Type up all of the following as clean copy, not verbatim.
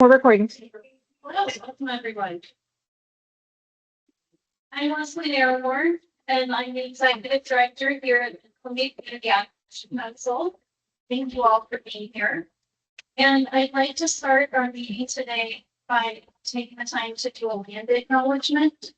We're recording. Welcome, everyone. I'm Leslie Narramore, and I'm the Executive Director here at the Mid-Columbia Houseless Council. Thank you all for being here. And I'd like to start our meeting today by taking the time to do a land acknowledgement.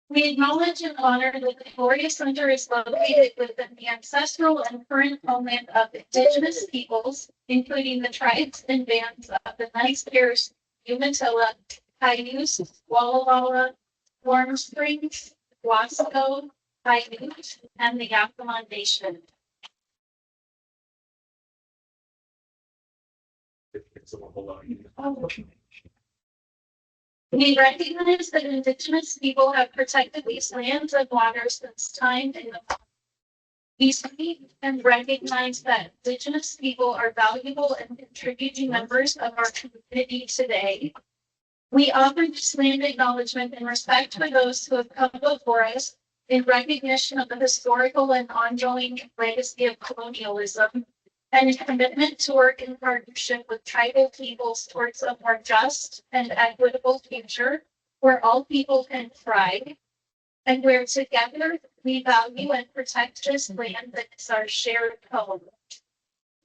We acknowledge and honor that the Gloria Center is located within the ancestral and current homeland of Indigenous peoples, including the tribes and bands of the Nice Bears, Umatilla, Cayuse, Walla Walla, Warm Springs, Wasco, Paiute, and the Yakama Nation. We recognize that Indigenous people have protected these lands and waters since time immemorial. We speak and recognize that Indigenous people are valuable and contributing members of our community today. We offer this land acknowledgement in respect for those who have come before us in recognition of the historical and ongoing legacy of colonialism and a commitment to work in partnership with tribal peoples towards a more just and equitable future where all people can thrive and where together we value and protect this land that is our shared home.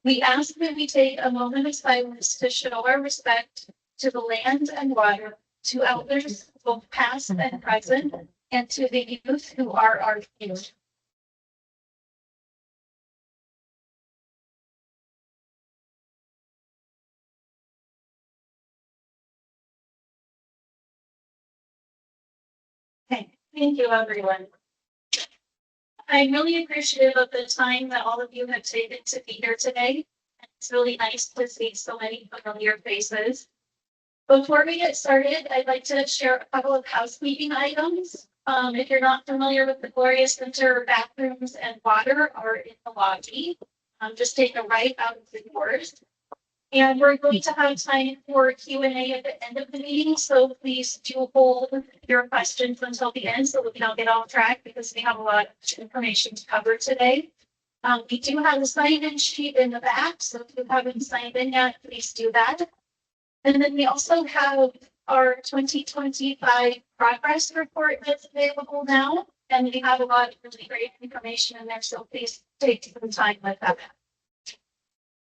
We ask that we take a moment of silence to show our respect to the land and water, to elders both past and present, and to the youth who are our future. Okay, thank you, everyone. I'm really appreciative of the time that all of you have taken to be here today. It's really nice to see so many familiar faces. Before we get started, I'd like to share a couple of housekeeping items. If you're not familiar with the Gloria Center, bathrooms and water are in the lobby. Just take a right out of the doors. And we're going to have time for Q&A at the end of the meeting, so please do hold your questions until the end so that we don't get off track because we have a lot of information to cover today. We do have a sign-in sheet in the back, so if you haven't signed in yet, please do that. And then we also have our 2025 progress report that's available now, and we have a lot of really great information in there, so please take some time with that.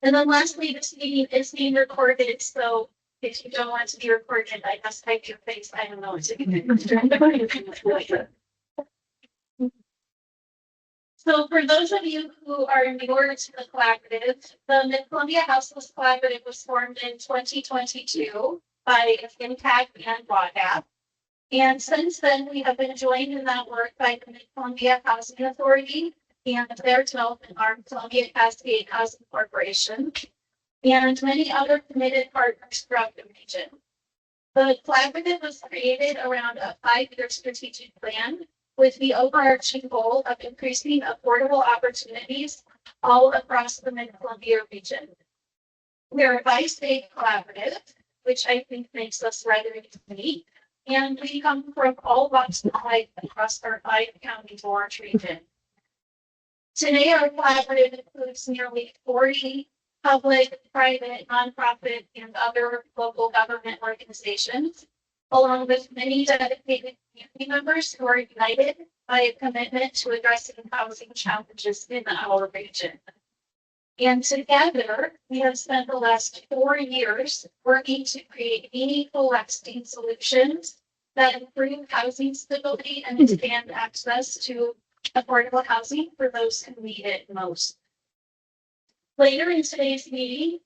And then lastly, this meeting is being recorded, so if you don't want to be recorded, I guess hide your face. I don't know what to do. So for those of you who are newer to the collaborative, the Mid-Columbia Houseless Collaborative was formed in 2022 by MCCAC and WADAP. And since then, we have been joined in that work by the Mid-Columbia Housing Authority and their development arm, Columbia Cascade Housing Corporation, and many other committed partners throughout the region. The collaborative was created around a 5-year strategic plan with the overarching goal of increasing affordable opportunities all across the Mid-Columbia region. We're a bi-state collaborative, which I think makes us rather unique, and we come from all walks of life across our 5-county Orange region. Today, our collaborative includes nearly 40 public, private, nonprofit, and other local government organizations, along with many dedicated community members who are united by a commitment to addressing housing challenges in our region. And together, we have spent the last 4 years working to create meaningful lasting solutions that improve housing stability and expand access to affordable housing for those who need it most. Later in today's meeting,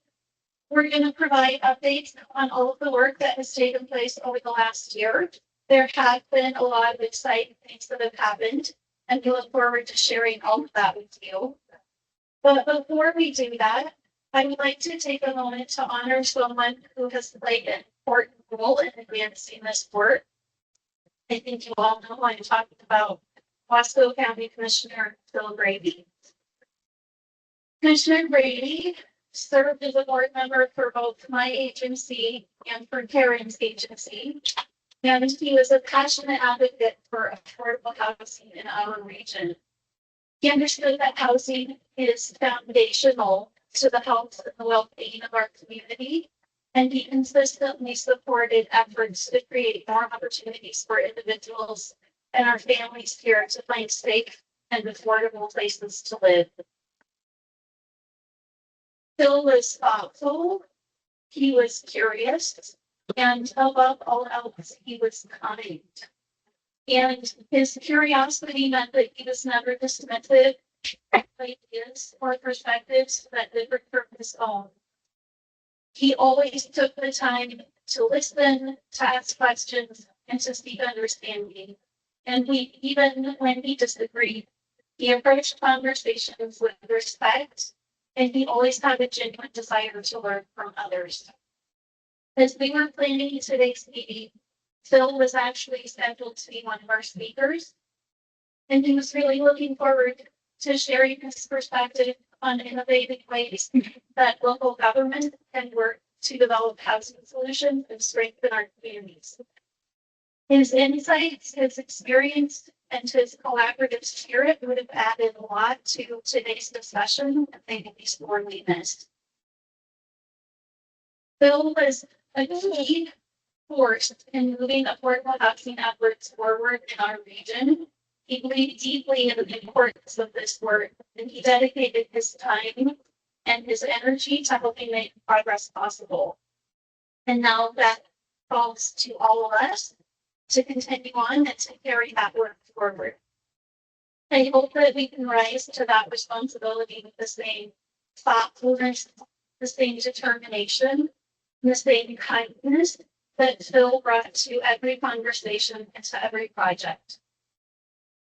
we're going to provide updates on all of the work that has taken place over the last year. There have been a lot of exciting things that have happened, and we look forward to sharing all of that with you. But before we do that, I would like to take a moment to honor someone who has played an important role in advancing this work. I think you all know I'm talking about Wasco County Commissioner Phil Brady. Commissioner Brady served as a board member for both my agency and for Karen's agency, and he was a passionate advocate for affordable housing in our region. He understood that housing is foundational to the health and the well-being of our community, and he consistently supported efforts to create more opportunities for individuals and our families here to find safe and affordable places to live. Phil was thoughtful, he was curious, and above all else, he was kind. And his curiosity meant that he was never dismissive of ideas or perspectives that differed from his own. He always took the time to listen, to ask questions, and to seek understanding. And even when he disagreed, he approached conversations with respect, and he always had a genuine desire to learn from others. As we were planning today's meeting, Phil was actually scheduled to be one of our speakers, and he was really looking forward to sharing his perspective on innovative ways that local government can work to develop housing solutions and strengthen our communities. His insights, his experience, and his collaborative spirit would have added a lot to today's discussion, and they will be sorely missed. Phil was a key force in moving affordable housing efforts forward in our region. He believed deeply in the importance of this work, and he dedicated his time and his energy to helping make progress possible. And now that falls to all of us to continue on and to carry that work forward. I hope that we can rise to that responsibility with the same thoughtfulness, the same determination, and the same kindness that Phil brought to every conversation and to every project.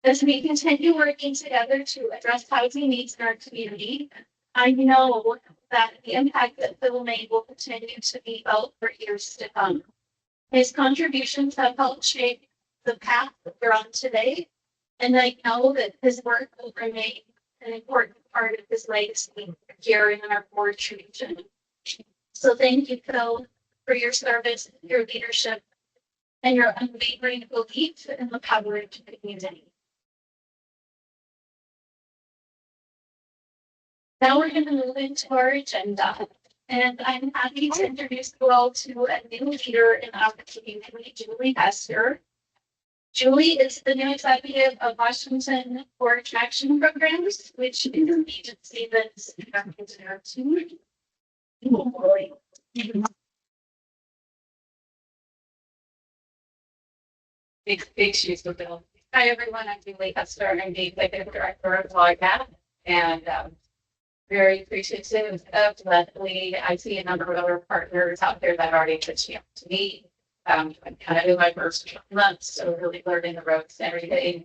As we continue working together to address housing needs in our community, I know that the impact that Phil made will continue to be felt for years to come. His contributions have helped shape the path that we're on today, and I know that his work will remain an important part of his legacy here in our Forge region. So thank you, Phil, for your service, your leadership, and your unwavering belief in the power of the community. Now we're going to move into our agenda, and I'm happy to introduce you all to a new leader in our community, Julie Hester. Julie is the new executive of Washington Forge Action Programs, which is an agency that's connected to our team. Big shoes to fill. Hi, everyone. I'm Julie Hester. I'm the executive director of LOGCAP, and very appreciative of Leslie. I see a number of other partners out there that already put you to meet. I'm kind of in my first month, so really learning the ropes and everything.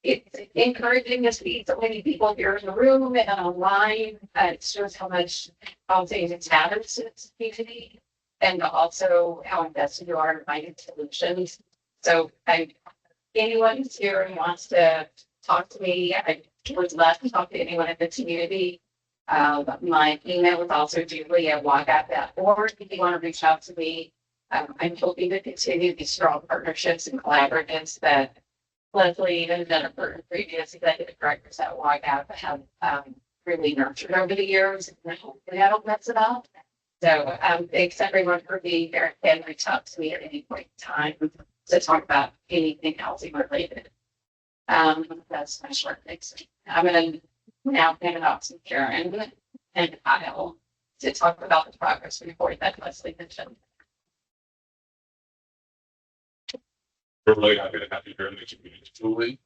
It's encouraging to see so many people here in the room and online. It shows how much housing matters to this community, and also how invested you are in finding solutions. So anyone who's here and wants to talk to me, I would love to talk to anyone in the community. My email is also julie@wagap.org if you want to reach out to me. I'm hoping to continue these strong partnerships and collaboratives that Leslie and Jennifer and previous executive directors at WAGAP have really nurtured over the years. And hopefully I don't mess it up. So thanks everyone for being here, and reach out to me at any point in time to talk about anything housing related. That's my short things. I'm going to now hand it off to Karen and Kyle to talk about the progress report that Leslie mentioned. We're really happy to have you here in the community, Julie.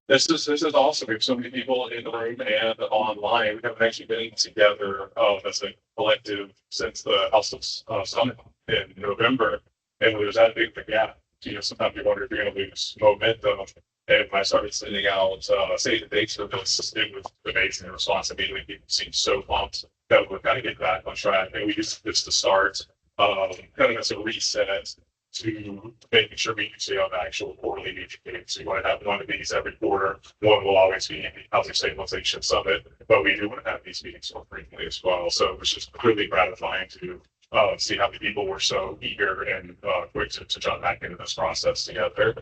This is awesome. We have so many people in the room and online. We haven't actually been together as a collective since the Houseless Summit in November, and there's that big gap. Sometimes you wonder if you're going to lose momentum. And when I started sending out save the dates for this, it was amazing. The response immediately. People seemed so pumped that we're going to get back on track, and we used this to start kind of as a reset to making sure we can stay on actual quarterly meetings. We want to have one of these every quarter. One will always be the Housing Stabilization Summit, but we do want to have these meetings more frequently as well. So it was just really gratifying to see how many people were so eager and quick to jump back into this process together.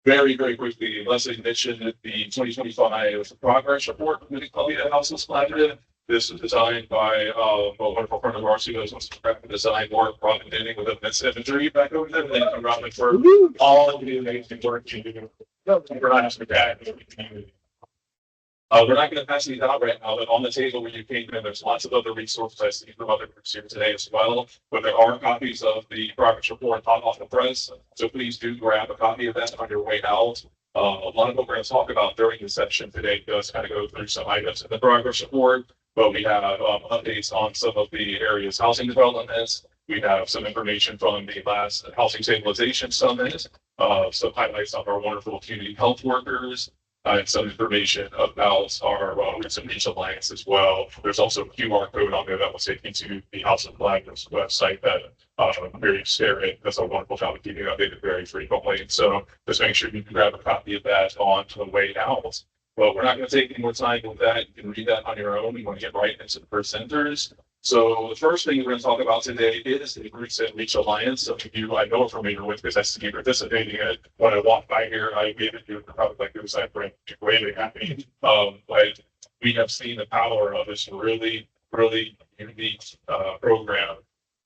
Very, very quickly, Leslie mentioned the 2025 progress report from the Mid-Columbia Houseless Collaborative. This was designed by a wonderful friend of ours who does graphic design work, Robin Denning, with events imagery back over there. Thank you, Robin, for all of the amazing work you do for MCCAC. We're not going to pass these out right now, but on the table where you came in, there's lots of other resources I see from other groups here today as well. But there are copies of the progress report hot off the press, so please do grab a copy of that on your way out. A lot of what we're going to talk about during the session today does kind of go through some items in the progress report, but we have updates on some of the area's housing developments. We have some information from the last Housing Stabilization Summit, some highlights of our wonderful community health workers, and some information about our recent Reach Alliance as well. There's also a QR code on there that will take you to the House of Collaborative's website that Mary Scarrett does a wonderful job of keeping updated very frequently. So just make sure you can grab a copy of that on the way out. But we're not going to take any more time with that. You can read that on your own. We want to get right into the presenters. So the first thing we're going to talk about today is the recent Reach Alliance. Some of you I know are familiar with because I see you participating in it. When I walked by here, I gave it to you probably like it was that bring waving at me. But we have seen the power of this really, really unique program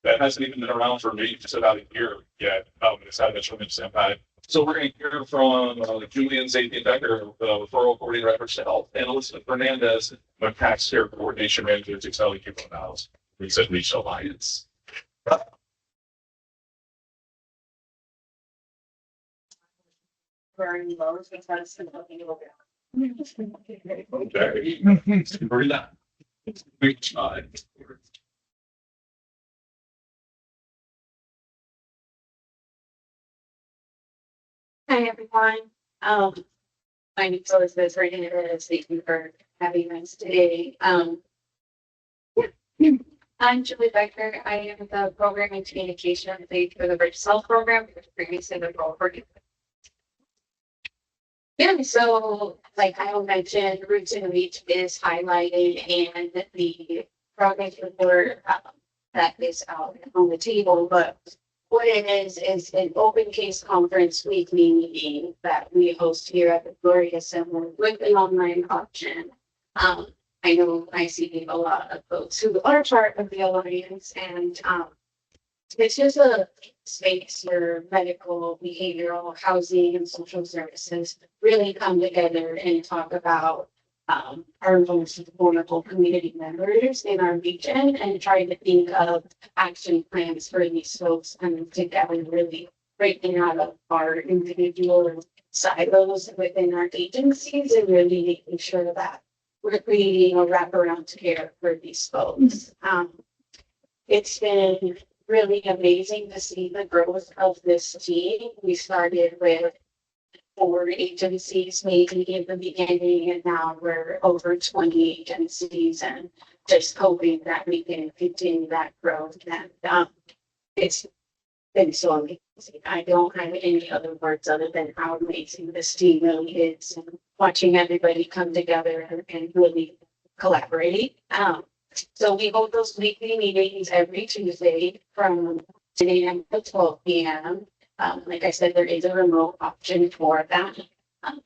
that hasn't even been around for maybe just about a year yet. It's had a tremendous impact. So we're going to hear from Julian Zapian-Becker, the referral coordinator at Efforts to Health, and Elizabeth Fernandez, MCCAC's care coordination manager, to tell you about recent Reach Alliance. Very low, so that's looking a little bit. Okay. Very nice. Reach Alliance. Hi, everyone. My name is Elizabeth Fernandez. Thank you for having us today. I'm Julie Becker. I am the program and communication lead for the Bridge Self program, which previously the role for. Yeah, so like I mentioned, Roots and Reach is highlighted and the progress report that is out on the table, but what it is an open case conference weekly meeting that we host here at the Gloria Center with an online option. I know I see a lot of folks who are part of the Alliance, and it's just a space where medical, behavioral, housing, and social services really come together and talk about our most vulnerable community members in our region and try to think of action plans for these folks and together really breaking out of our individual silos within our agencies and really making sure that we're creating a wraparound care for these folks. It's been really amazing to see the growth of this team. We started with 4 agencies maybe in the beginning, and now we're over 20 agencies, and just hoping that we can continue that growth. And it's been so amazing. I don't have any other words other than how amazing this team really is, and watching everybody come together and really collaborate. So we hold those weekly meetings every Tuesday from 10 a.m. to 12 p.m. Like I said, there is a remote option for that.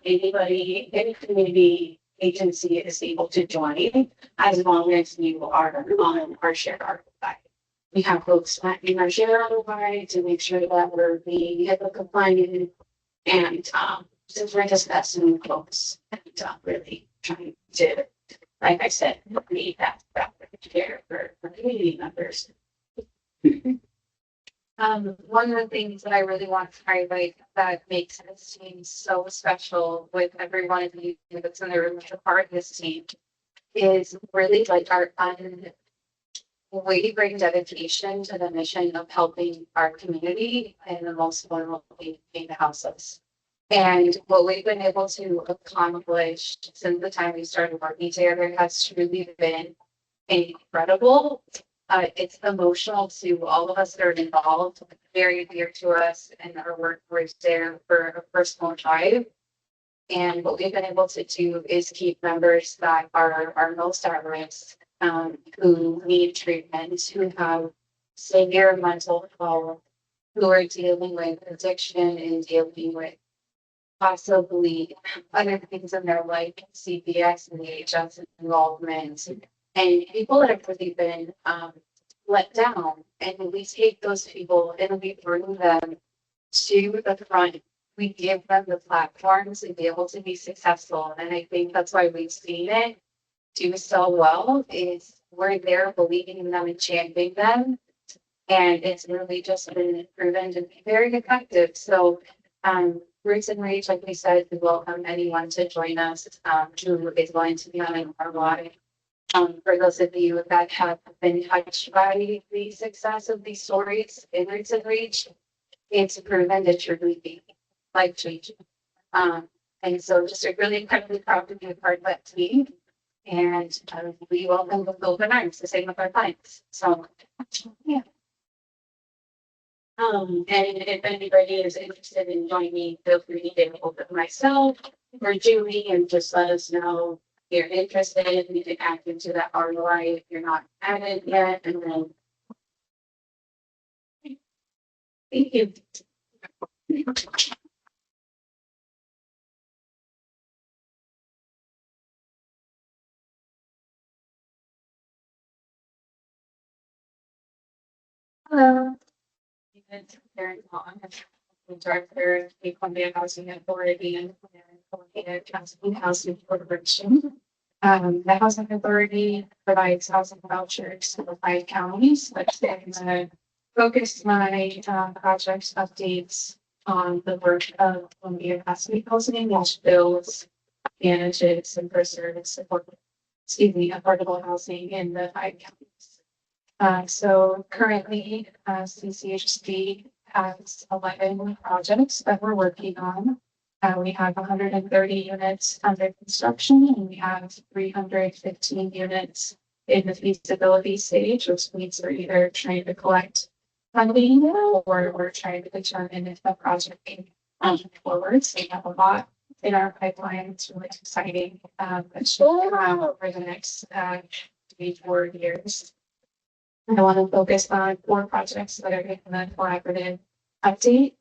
Anybody, any community agency is able to join as long as you are on our shared archive. We have folks in our shared archive to make sure that we're being HIPAA compliant, and since we're discussing folks and really trying to, like I said, create that care for community members. One of the things that I really want to highlight that makes this team so special with every one of you that's in the room as a part of this team is really like our unwavering dedication to the mission of helping our community and the most vulnerable being the houseless. And what we've been able to accomplish since the time we started working together has truly been incredible. It's emotional to all of us that are involved, very dear to us, and our work was there for a personal drive. And what we've been able to do is keep members that are most at risk, who need treatment, who have severe mental health, who are dealing with addiction and dealing with possibly other things in their life, CPS and EHS involvement, and people that have really been let down. And we take those people and we bring them to the front. We give them the platforms to be able to be successful. And I think that's why we've seen it do so well, is we're there believing in them and championing them. And it's really just been proven to be very effective. So Roots and Reach, like we said, we welcome anyone to join us who is going to be on our live. For those of you that have been touched by the success of these stories in Roots and Reach, it's proven to truly be life changing. And so just really incredibly proud to be a part of that team. And we welcome with open arms, the same with our clients. So, yeah. And if anybody is interested in joining, feel free to get hold of myself or Julie and just let us know if you're interested. We can add into that ROI if you're not added yet. And then, thank you. Hello. Director of the Mid-Columbia Housing Authority and Columbia Housing Corporation. The Housing Authority provides housing vouchers to the 5 counties. That's going to focus my project updates on the work of Columbia Housing, which builds, manages, and preserves affordable housing in the 5 counties. So currently, CCHD has 11 projects that we're working on. We have 130 units under construction, and we have 315 units in the feasibility stage, which means we're either trying to collect funding or we're trying to determine if the project can move forward. So we have a lot in our pipeline. It's really exciting. That should come out over the next 3-4 years. I want to focus on 4 projects that are in the collaborative update.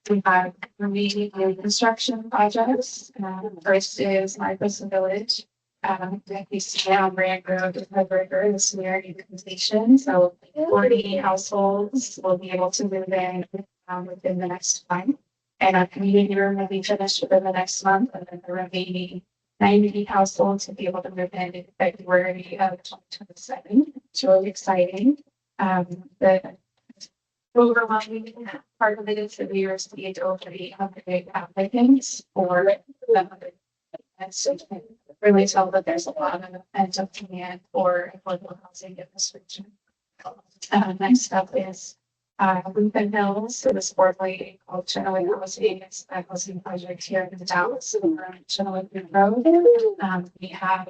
We have remaining new construction projects. First is Marcos Village. We see on Brand Road with the river is nearing completion. So 40 households will be able to move in within the next month. And our community room will be finished within the next month. And then the remaining 90 households will be able to move in February of 2027. It's really exciting. The overwhelming part of it is that we received over 800 applicants for them. And so you can really tell that there's a lot of pent-up demand for affordable housing in this region. Next up is Lincoln Hills. It was formerly called Chenoweth Housing. It's a housing project here in the Dalles around Chenoweth Road. We have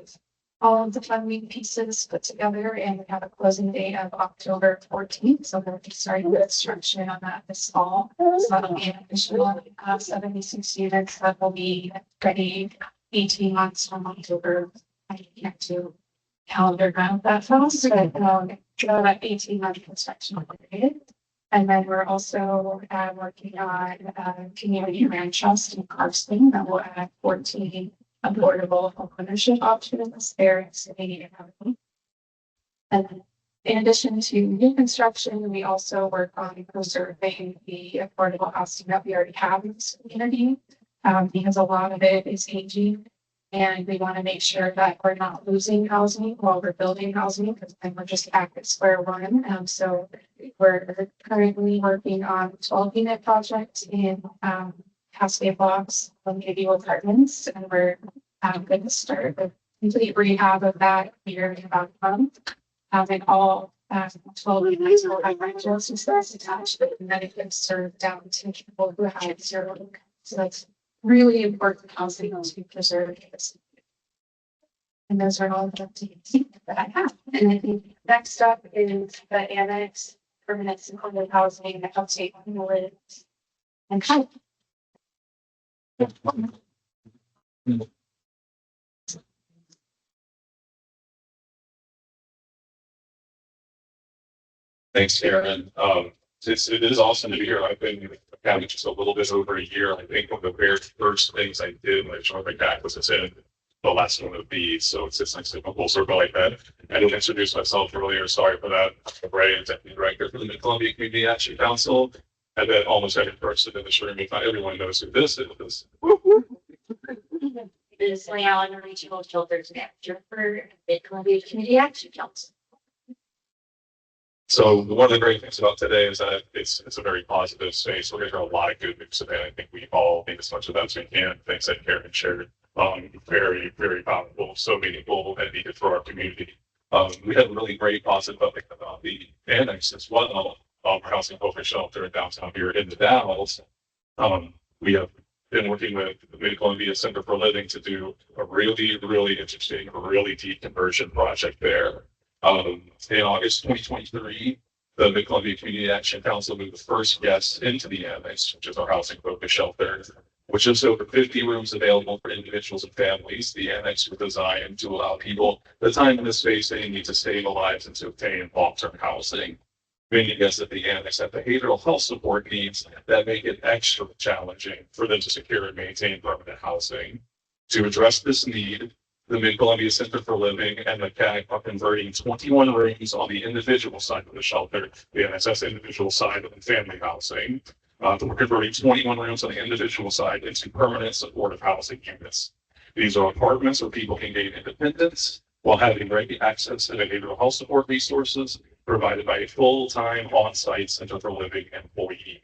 all of the funding pieces put together, and we have a closing date of October 14th. So we'll be starting the construction on that this fall. So that'll be an additional 76 units that will be ready 18 months from October. I can't do calendar around that fast, but that 18-month construction period. And then we're also working on community land trust in Carson that will add 14 affordable homeownership options there in City. And in addition to new construction, we also work on preserving the affordable housing that we already have in this community, because a lot of it is aging. And we want to make sure that we're not losing housing while we're building housing, because then we're just back at square one. So we're currently working on 12-unit project in Cascade Blocks, Community Apartments, and we're going to start the complete rehab of that here in about a month. And all 12 units will have rental systems attached, and then it can serve down to people who have 0 income. So that's really important housing to preserve. And those are all the updates that I have. And I think next up is the annex permanent single housing, the update on the lids and how. Thanks, Karen. It is awesome to be here. I've been having just a little bit over a year. I think one of the very first things I did when I joined MCCAC was attend the last one of these. So it's just nice to have a full circle like that. I didn't introduce myself earlier. Sorry for that. I'm Ray, Deputy Director for the Mid-Columbia Community Action Council. And then almost every person in this room, if not everyone knows who this is. Is Leon, Regional Children's Manager for Mid-Columbia Community Action Council. So one of the great things about today is that it's a very positive space. We're going to hear a lot of good news today. I think we all need as much of that as we can. Things that Karen shared, very, very powerful, so meaningful and needed for our community. We had a really great positive update about the annex as well. Our housing focused shelter in downtown here in the Dalles. We have been working with the Mid-Columbia Center for Living to do a really, really interesting, really deep conversion project there. In August 2023, the Mid-Columbia Community Action Council moved the first guest into the annex, which is our housing focused shelter, with just over 50 rooms available for individuals and families. The annex was designed to allow people the time and the space they need to stabilize and to obtain long-term housing. Many guests at the annex have behavioral health support needs that make it extra challenging for them to secure and maintain permanent housing. To address this need, the Mid-Columbia Center for Living and the CAC are converting 21 rooms on the individual side of the shelter, the NSS individual side and family housing. We're converting 21 rooms on the individual side into permanent supportive housing units. These are apartments where people can gain independence while having ready access to behavioral health support resources provided by a full-time on-site Center for Living employee.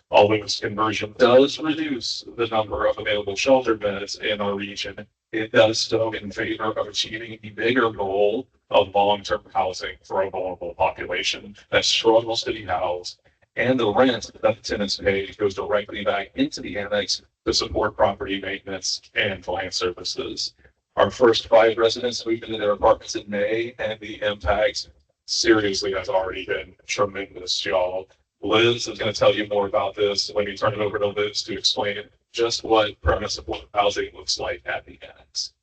Although this conversion does reduce the number of available shelter beds in our region, it does so in favor of achieving the bigger goal of long-term housing for a vulnerable population that struggles to be housed, and the rent that the tenants pay goes directly back into the annex to support property maintenance and land services. Our first 5 residents moved into their apartments in May, and the impact seriously has already been tremendous, y'all. Liz is going to tell you more about this. Let me turn it over to Liz to explain just what permanent supportive housing looks like at the annex.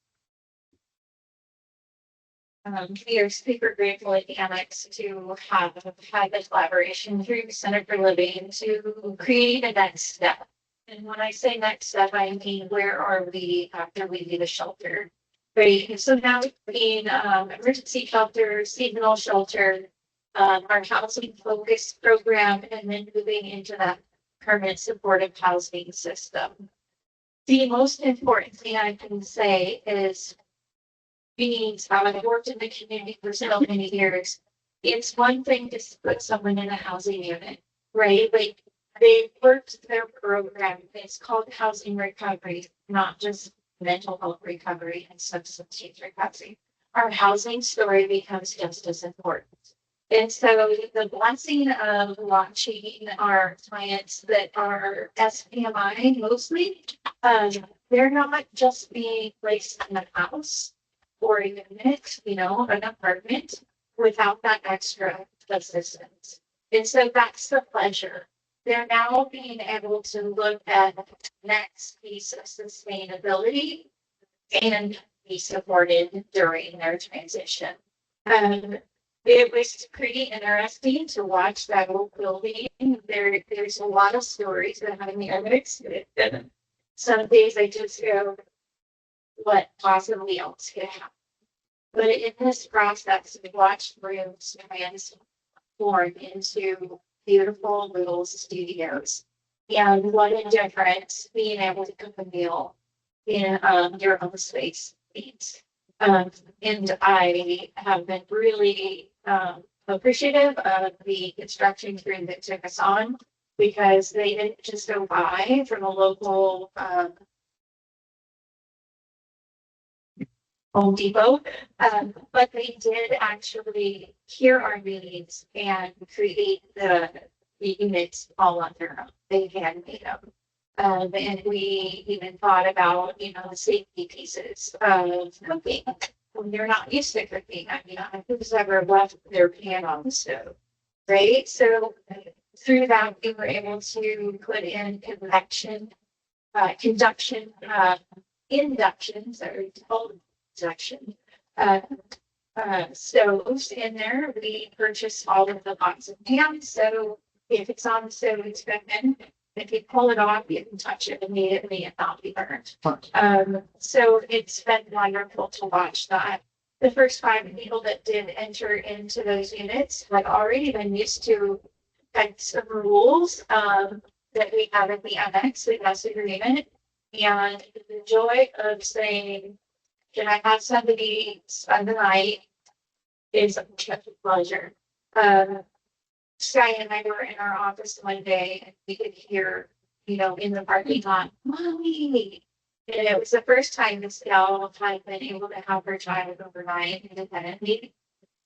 We are super grateful at the Annex to have had the collaboration through Center for Living to create a next step. And when I say next step, I mean, where are we after we leave the shelter? Right. So now between emergency shelter, seasonal shelter, our housing focused program, and then moving into that permanent supportive housing system. The most important thing I can say is being I've worked in the community for so many years. It's one thing to put someone in a housing unit, right? Like they worked their program. It's called housing recovery, not just mental health recovery and substance use recovery. Our housing story becomes just as important. And so the blessing of launching our clients that are SPMI mostly, they're not just being placed in a house or a unit, you know, an apartment without that extra assistance. And so that's the pleasure. They're now being able to look at the next piece of sustainability and be supported during their transition. It was pretty interesting to watch that old building. There's a lot of stories behind the evidence. Some days I just go, what possibly else could happen? But in this process, we watched rooms transform into beautiful little studios. And what a difference being able to cook a meal in your own space means. And I have been really appreciative of the construction crew that took us on, because they didn't just go buy from a local Home Depot, but they did actually hear our needs and create the units all on their own. They handmade them. And we even thought about, you know, the safety pieces of cooking when they're not used to cooking. I mean, who's ever left their pan on the stove, right? So through that, we were able to put in induction, sorry, induction, stoves in there. We purchased all of the pots and pans. So if it's on the stove, it's cooking. If you pull it off, you can touch it immediately and not be burned. So it's been wonderful to watch that. The first 5 people that did enter into those units had already been used to types of rules that we have in the annex, the house agreement, and the joy of saying, can I have somebody spend the night is a pleasure. Sky and I were in our office one day and we could hear, in the parking lot, Mommy. And it was the first time this gal had been able to have her child overnight independently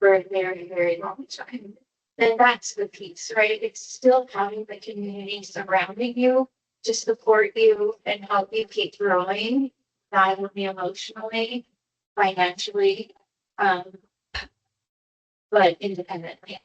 for a very, very long time. And that's the piece, right? It's still having the community surrounding you to support you and help you keep growing, not only emotionally, financially, but independently.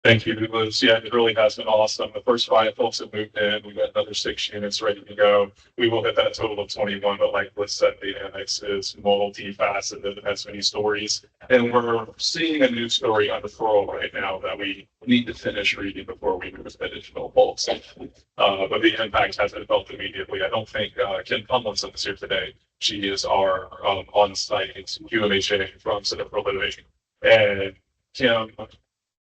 Thank you, Liz. Yeah, it really has been awesome. The first 5 folks that moved in, we've got another 6 units ready to go. We will hit that total of 21, but like Liz said, the annex is multifaceted. It has many stories. And we're seeing a new story unfurl right now that we need to finish reading before we move to additional folks. But the impact has been felt immediately. I don't think Kim Tomlinson is here today. She is our on-site QMHA from Center for Living. And Kim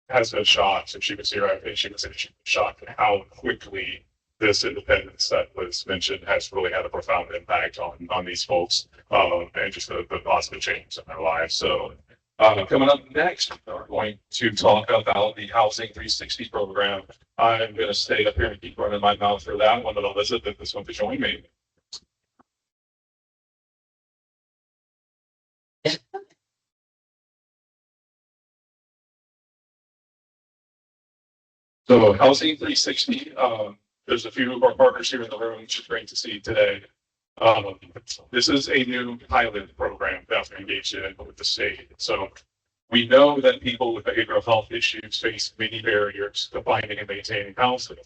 has been shocked. If she was here, I think she was shocked at how quickly this independence that was mentioned has really had a profound impact on these folks and just the positive change in their lives. So coming up next, we're going to talk about the Housing 360 program. I'm going to stay up here and keep running my mouth for that one, but Elizabeth is going to join me. So Housing 360, there's a few of our partners here in the room, which is great to see today. This is a new pilot program that we're engaged in with the state. So we know that people with behavioral health issues face many barriers to finding and maintaining housing.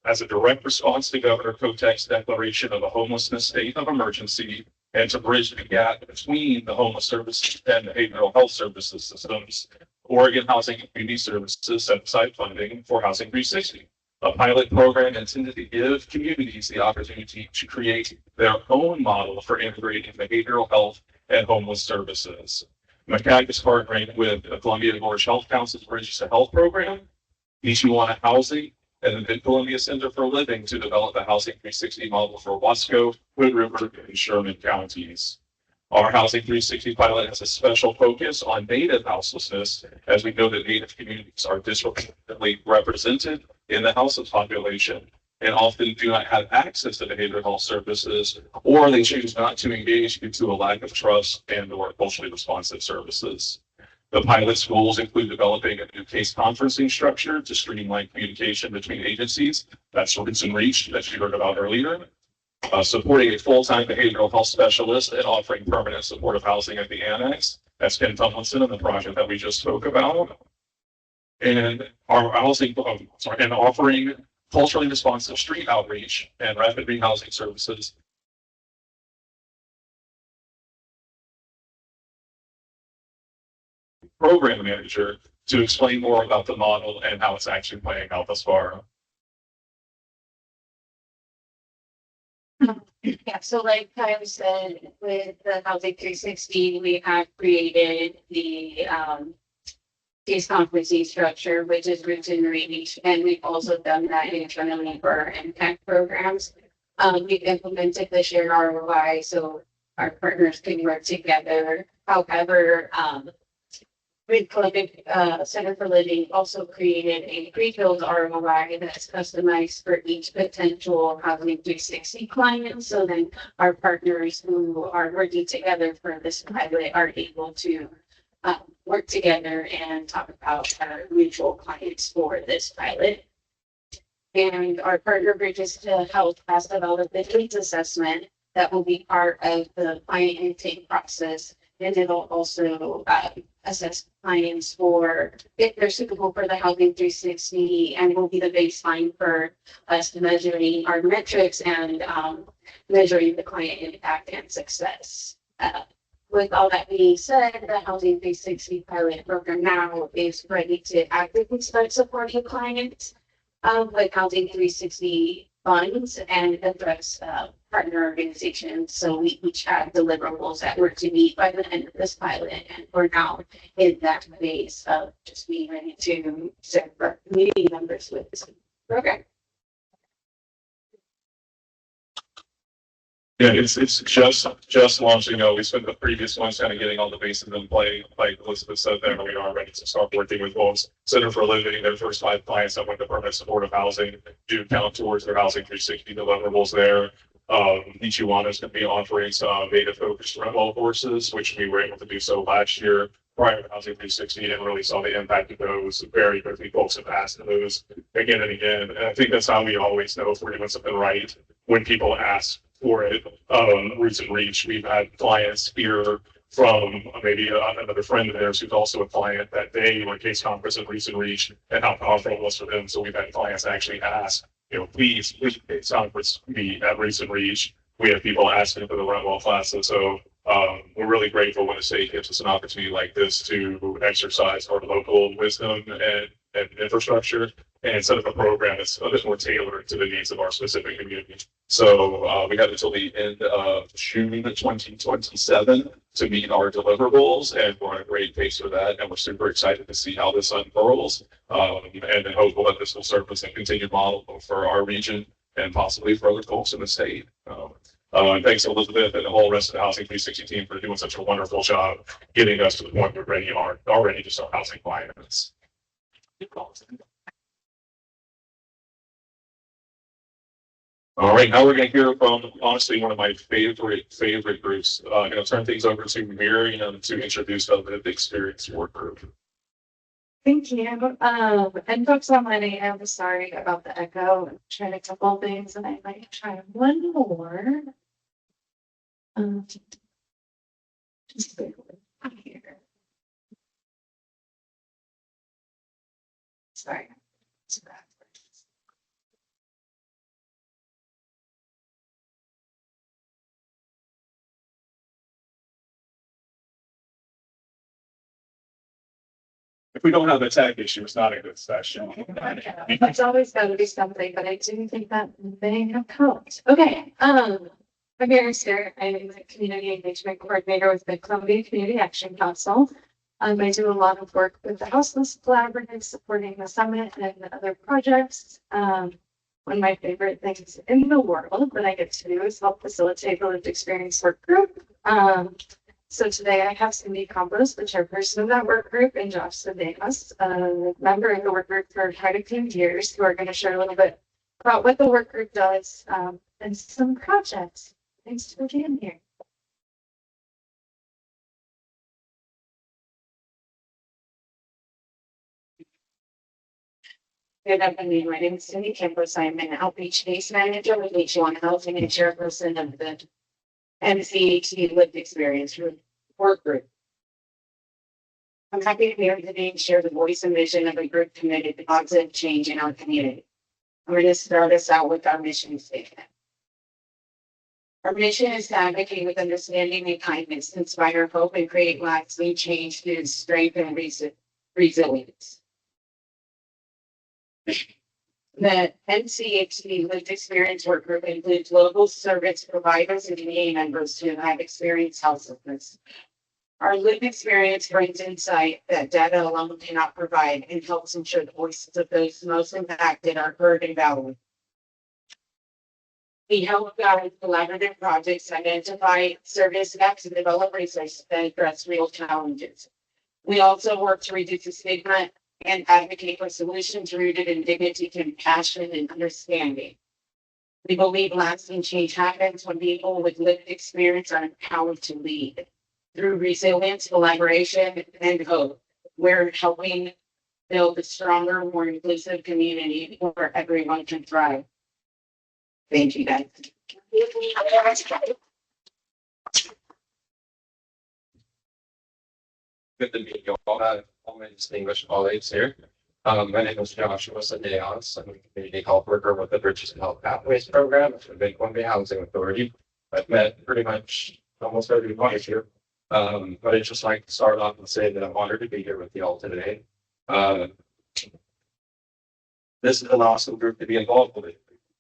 As a direct response to Governor Kotek's declaration of a homelessness state of emergency and to bridge the gap between the homeless services and behavioral health services systems, Oregon Housing and Community Services set aside funding for Housing 360, a pilot program intended to give communities the opportunity to create their own model for integrating behavioral health and homeless services. MCCAC is partnering with the Columbia Gorge Health Council's Bridges to Health program, Nishiwana Housing, and the Mid-Columbia Center for Living to develop a Housing 360 model for Wasco, Hood River, and Sherman counties. Our Housing 360 pilot has a special focus on Native houselessness, as we know that Native communities are disproportionately represented in the houseless population and often do not have access to behavioral health services, or they choose not to engage due to a lack of trust and or culturally responsive services. The pilot's goals include developing a new case conferencing structure to streamline communication between agencies. That's Rinse and Reach that you heard about earlier. Supporting a full-time behavioral health specialist and offering permanent supportive housing at the annex. That's Ken Tomlinson in the project that we just spoke about. And our housing, and offering culturally responsive street outreach and rapid rehousing services. Program manager to explain more about the model and how it's actually playing out thus far. Yeah, so like Kyle said, with the Housing 360, we have created the case conferencing structure, which is Roots and Reach, and we've also done that internally for our MCCAC programs. We've implemented the shared ROI so our partners can work together. However, Mid-Columbia Center for Living also created a pre-built ROI that's customized for each potential Housing 360 client. So then our partners who are working together for this pilot are able to work together and talk about our mutual clients for this pilot. And our partner Bridges to Health has developed a needs assessment that will be part of the client intake process. And it'll also assess clients for if they're suitable for the Housing 360 and will be the baseline for us measuring our metrics and measuring the client impact and success. with all that being said, the Housing 360 pilot program now is ready to actively start supporting clients with Housing 360 funds and address partner organizations. So we each have deliverables that we're to meet by the end of this pilot, and we're now in that phase of just being ready to serve our community members with this program. Yeah, it's just launching. You know, we spent the previous ones kind of getting all the bases in play. Like Elizabeth said, there we are ready to start working with folks. Center for Living, their first 5 clients that went to permanent supportive housing do count towards their Housing 360 deliverables there. Ichiwana is going to be offering some data-focused rental courses, which we were able to do so last year prior to Housing 360, and really saw the impact of those very quickly. Folks have asked those again and again, and I think that's how we always know if we're doing something right when people ask for it. Roots and Reach, we've had clients here from maybe another friend of theirs who's also a client that they were case conference at Roots and Reach and how powerful it was for them. So we've had clients actually ask, you know, please case conference me at Roots and Reach. We have people asking for the rental classes. So we're really grateful when the state gives us an opportunity like this to exercise our local wisdom and infrastructure and set up a program that's a bit more tailored to the needs of our specific community. So we got until the end of June 2027 to meet our deliverables, and we're on a great pace for that. And we're super excited to see how this unfurls, and hopeful that this will serve as a continued model for our region and possibly for other folks in the state. Thanks to Elizabeth and the whole rest of the Housing 360 team for doing such a wonderful job getting us to the point we're already to start housing clients. All right, now we're going to hear from, honestly, one of my favorite groups. I'm going to turn things over to Miriam to introduce the lived experience work group. Thank you. And folks online, I'm sorry about the echo. I'm trying a couple things, and I might try one more. Just bear with me here. Sorry. It's bad. If we don't have a tech issue, it's not a good session. It's always got to be something, but I do think that may have helped. Okay. I'm Mary Stewart. I'm the community engagement coordinator with Mid-Columbia Community Action Council. I do a lot of work with the Houseless Collaborative, supporting the summit and other projects. One of my favorite things in the world that I get to do is help facilitate the lived experience work group. So today I have Cindy Campos, the chairperson of that work group, and Josh Sedemas, a member of the work group for quite a few years, who are going to share a little bit about what the work group does and some projects. Thanks for being here. Good afternoon. My name is Cindy Campos. I'm an outreach case manager with Ichiwana Housing and chairperson of the MCCAC Lived Experience Work Group. I'm happy to be here today and share the voice and vision of a group committed to positive change in our community. I'm going to start us out with our mission statement. Our mission is to advocate with understanding and kindness, inspire hope, and create lasting change through strength and resilience. The MCCAC Lived Experience Work Group includes local service providers and community members who have experienced houselessness. Our lived experience brings insight that data alone cannot provide and helps ensure the voices of those most impacted are heard and valued. We help guide collaborative projects, identify service gaps, and develop resources that address real challenges. We also work to reduce the stigma and advocate for solutions rooted in dignity, compassion, and understanding. We believe lasting change happens when people with lived experience are empowered to lead. Through resilience, collaboration, and hope, we're helping build a stronger, more inclusive community where everyone can thrive. Thank you, guys. Good to meet you all. All my distinguished colleagues here. My name is Joshua Dalles. I'm a community health worker with the Bridges and Health Pathways program at the Mid-Columbia Housing Authority. I've met pretty much almost everyone here. But I'd just like to start off and say that I'm honored to be here with you all today. Uh, this is an awesome group to be involved with.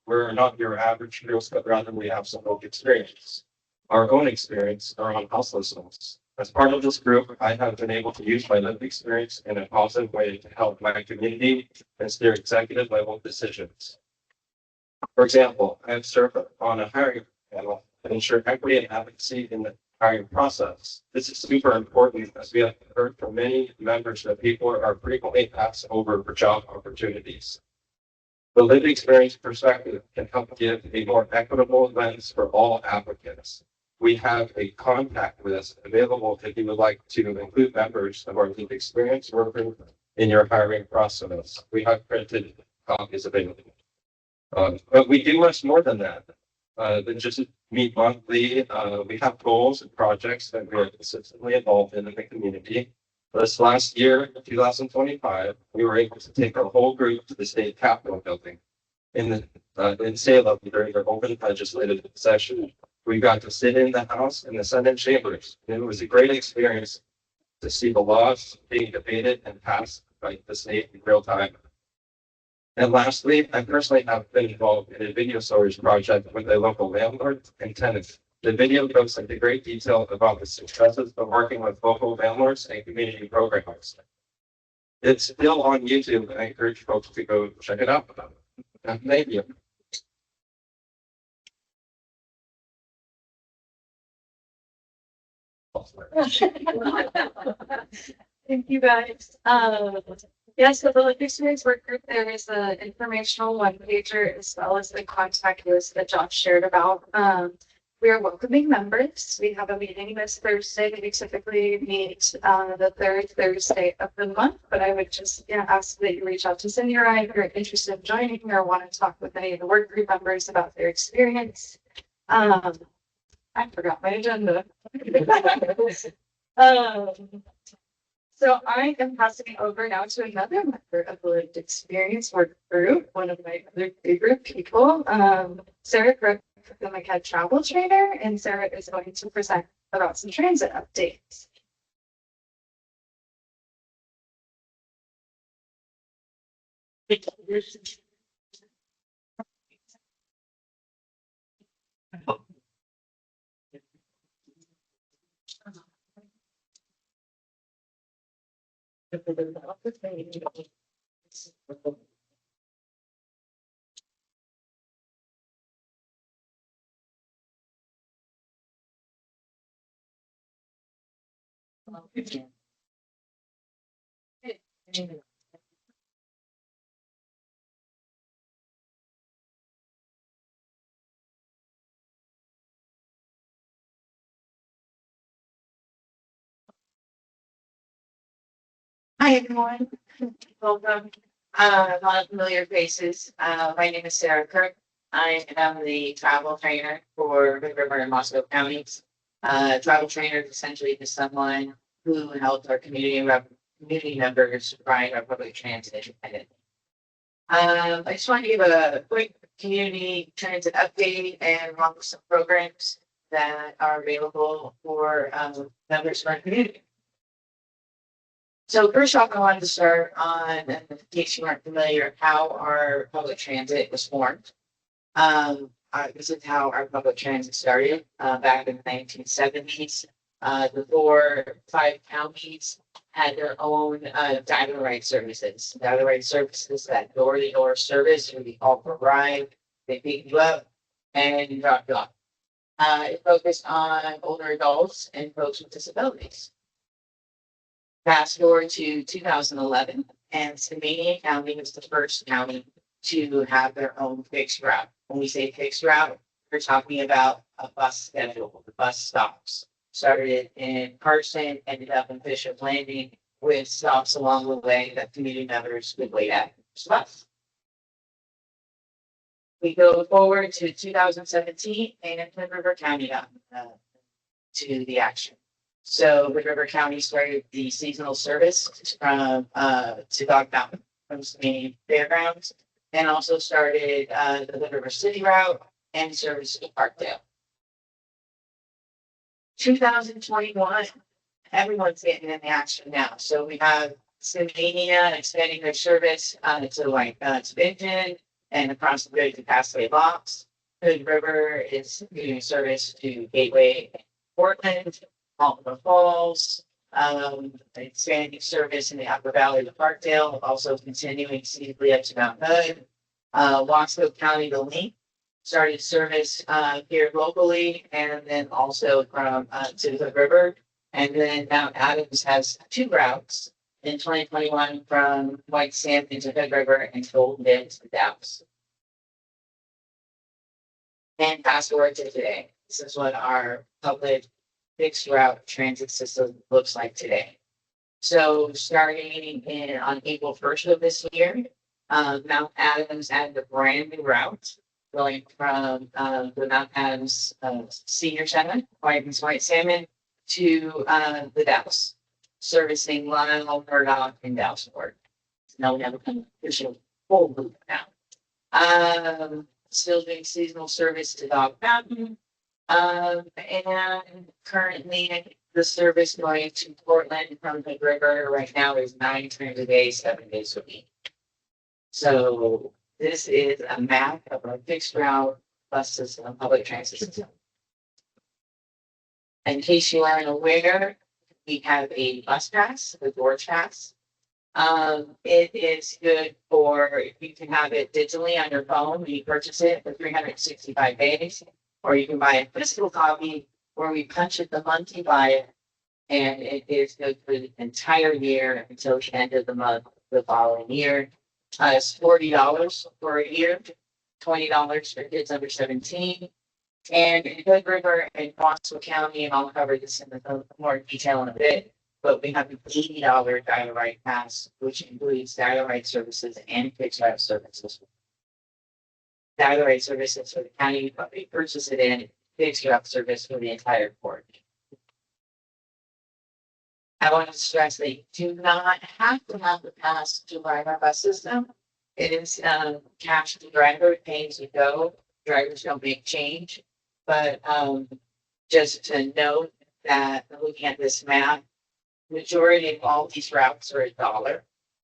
We're not your average group, but rather we have some own experience, our own experience around houselessness. As part of this group, I have been able to use my lived experience in a positive way to help my community and steer executive level decisions. For example, I have served on a hiring panel to ensure equity and advocacy in the hiring process. This is super important as we have heard from many members that people are frequently passed over for job opportunities. The lived experience perspective can help give a more equitable lens for all applicants. We have a contact with us available if you would like to include members of our lived experience working in your hiring process. We have printed copies available. But we do much more than that. Than just meet monthly. We have goals and projects that we are consistently involved in the community. This last year, 2025, we were able to take our whole group to the state capitol building in Salem during our open legislative session. We got to sit in the House and the Senate chambers. And it was a great experience to see the laws being debated and passed by the state in real time. And lastly, I personally have been involved in a video storage project with a local landlord and tenant. The video goes into great detail about the successes of working with local landlords and community programs. It's still on YouTube, and I encourage folks to go check it out. Thank you. Thank you guys. Yeah, so the lived experience work group, there is an informational one pager as well as the contact list that Josh shared about. We are welcoming members. We have a meeting this Thursday. We typically meet the third Thursday of the month, but I would just ask that you reach out to Cindy or I if you're interested in joining or want to talk with any of the work group members about their experience. I forgot my agenda. So I am passing it over now to another member of the lived experience work group, one of my other favorite people, Sarah Crook, the MCCAC travel trainer, and Sarah is going to present about some transit updates. Hi, everyone. Welcome. A lot of familiar faces. My name is Sarah Kirk. I am the travel trainer for Hood River and Moscow counties. Travel trainer is essentially just someone who helps our community members ride our public transit independently. I just want to give a quick community transit update and run some programs that are available for members of our community. So first off, I wanted to start on, in case you aren't familiar, how our public transit was formed. This is how our public transit started back in the 1970s. Before 5 counties had their own diamond ride services. Diamond ride services, that door-to-door service, where we all ride, they pick you up and drop you off. It focused on older adults and folks with disabilities. Fast forward to 2011, and Skamania County was the first county to have their own fixed route. When we say fixed route, we're talking about a bus schedule, the bus stops. Started in Carson, ended up in Bishop Landing, with stops along the way that community members would wait at the bus. We go forward to 2017, and Hood River County got to the action. So Hood River County started the seasonal service from to Dog Mountain from Skamania Fairgrounds, and also started the Hood River City route and service to Parkdale. 2021, everyone's getting in the action now. So we have Slovenia expanding their service to to Bingen and across the road to Passway Locks. Hood River is giving service to Gateway, Portland, Alpena Falls, expanding service in the Upper Valley of Parkdale, also continuing steeply up to Mount Hood. Wasco County, the link started service here locally, and then also from to the river. And then Mount Adams has 2 routes in 2021 from White Sand into Hood River and Golden Bend to Dalles. And fast forward to today. This is what our public fixed route transit system looks like today. So starting on April 1st of this year, Mount Adams added a brand new route going from the Mount Adams Senior Center, White Salmon, to the Dalles, servicing Lyle, Murdoch, and Dallesport. Now we have a kind of official full loop now. Still doing seasonal service to Dog Mountain. And currently the service going to Portland from the river right now is 9 times a day, 7 days a week. So this is a map of our fixed route bus system, public transit system. In case you aren't aware, we have a bus pass, the Gorge Pass. It is good for, you can have it digitally on your phone when you purchase it for 365 days, or you can buy a physical copy where we punch it the month you buy it, and it is good for the entire year until the end of the month the following year. It's $40 for a year, $20 for kids under 17. And in Hood River and Wasco County, and I'll cover this in more detail in a bit, but we have an $80 dial-ride pass, which includes dial-ride services and fixed route services. Dial-ride services for the county, but we purchase it in fixed route service for the entire port. I want to stress that you do not have to have the pass to ride our bus system. It is cash to driver, pay as you go. Drivers don't make change. But just to note that looking at this map, majority of all these routes are $1.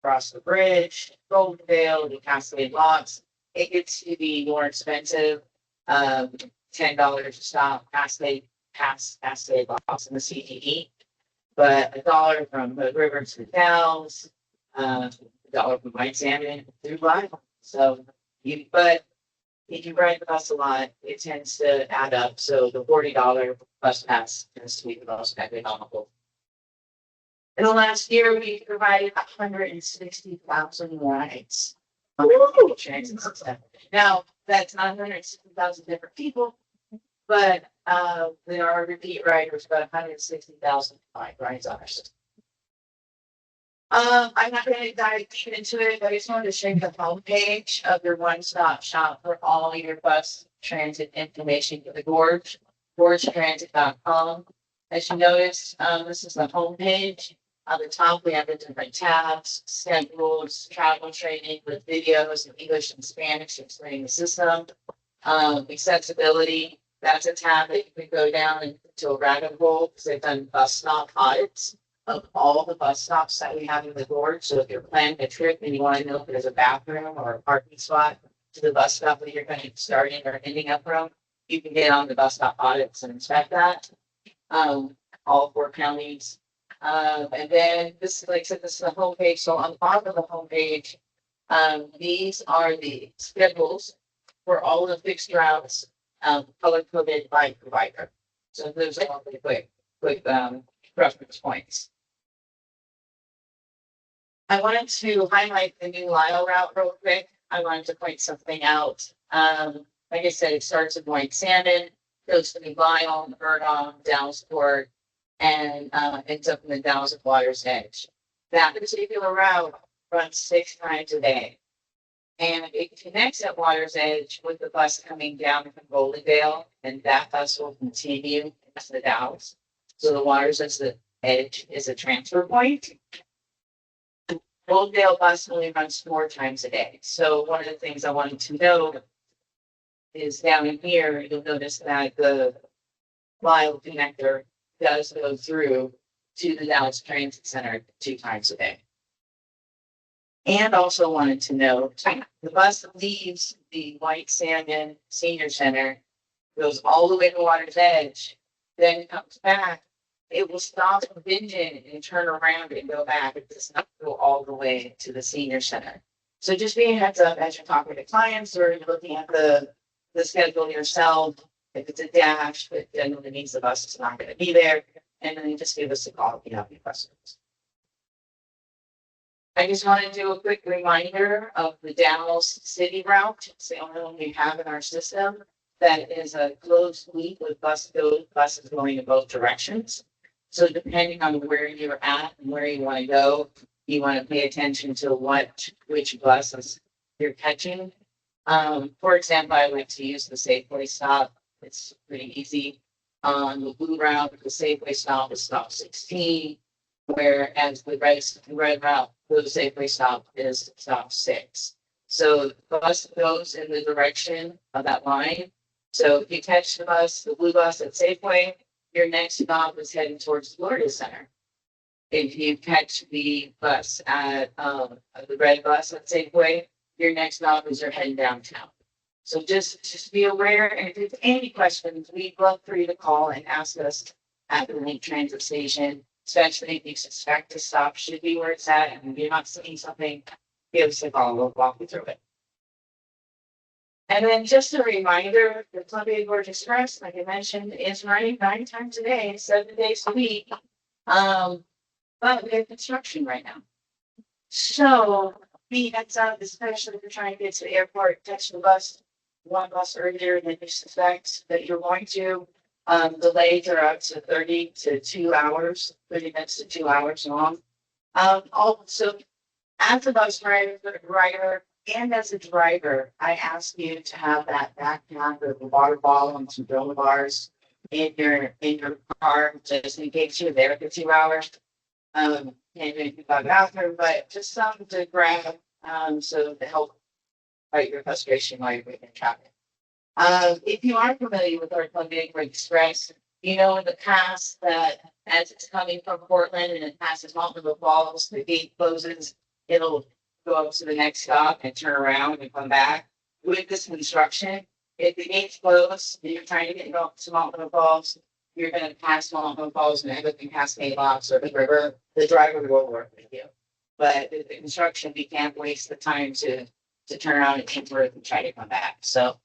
Across the bridge, Goldendale, the Cascade Locks, it gets to be more expensive. $10 to stop Cascade Locks in the CTE. But $1 from the river to the Dalles, $1 from White Salmon through Lyle. So but if you ride the bus a lot, it tends to add up. So the $40 bus pass tends to be the most economical. In the last year, we provided 160,000 rides on the transit system. Now, that's not 160,000 different people, but there are repeat riders, about 160,000 rides on our system. I'm not going to dive deep into it, but I just wanted to show you the homepage of your one-stop shop for all your bus transit information for the Gorge, gorgetransit.com. As you notice, this is the homepage. On the top, we have the different tabs, schedules, travel training with videos in English and Spanish explaining the system. Accessibility, that's a tab that you can go down into a rabbit hole because they've done bus stop audits of all the bus stops that we have in the Gorge. So if you're planning a trip and you want to know if there's a bathroom or a parking spot to the bus stop that you're going to be starting or ending up from, you can get on the bus stop audits and inspect that. All 4 counties. And then this, like I said, this is the homepage. So on the bottom of the homepage, these are the schedules for all the fixed routes, color coded by provider. So those are all the quick reference points. I wanted to highlight the new Lyle route real quick. I wanted to point something out. Like I said, it starts at White Salmon, goes to New Lyle, Murdoch, Dallesport, and ends up in the Dalles of Water's Edge. That particular route runs 6 times a day. And it connects at Water's Edge with the bus coming down from Goldendale, and that bus will continue into the Dalles. So the Water's Edge is a transfer point. Goldendale bus only runs 4 times a day. So one of the things I wanted to know is down in here, you'll notice that the Lyle connector does go through to the Dalles Transit Center 2 times a day. And also wanted to note, the bus leaves the White Salmon Senior Center, goes all the way to Water's Edge, then comes back. It will stop at Bingen and turn around and go back. It does not go all the way to the senior center. So just be a heads up as you're talking to clients or you're looking at the schedule yourself. If it's a dash, it generally means the bus is not going to be there. And then just give us a call if you have any questions. I just want to do a quick reminder of the Dalles City route. It's the only one we have in our system that is a closed loop with buses going in both directions. So depending on where you're at and where you want to go, you want to pay attention to which buses you're catching. For example, I like to use the Safeway stop. It's pretty easy. On the blue route, the Safeway stop is stop 16, whereas the red route, the Safeway stop is stop 6. So the bus goes in the direction of that line. So if you catch the bus, the blue bus at Safeway, your next stop is heading towards the Gloria Center. If you catch the bus at the red bus at Safeway, your next stop is you're heading downtown. So just be aware, and if there's any questions, we'd love for you to call and ask us at the Link Transit Station, especially if you suspect the stop should be where it's at, and if you're not seeing something, give us a call, we'll walk you through it. And then just a reminder, the Columbia Gorge Express, like I mentioned, is running 9 times a day, 7 days a week. But we have construction right now. So be heads up, especially if you're trying to get to the airport, catch the bus, one bus earlier than you suspect that you're going to. Delays are up to 30 to 2 hours, 30 minutes to 2 hours long. Also, as a bus rider, and as a driver, I ask you to have that backpack with the water bottle and some granola bars in your car, just in case you're there for 2 hours. And if you've got a bathroom, but just something to grab, so to help fight your frustration while you're waiting in traffic. If you are familiar with our Columbia Gorge Express, you know in the past that as it's coming from Portland and it passes multiple falls, the gate closes, it'll go up to the next stop and turn around and come back. With this construction, if the gate's closed and you're trying to get to Multiple Falls, you're going to pass Multiple Falls and everything past Maybach's or the river, the driver will work with you. But with the construction, we can't waste the time to turn around and take work and try to come back. So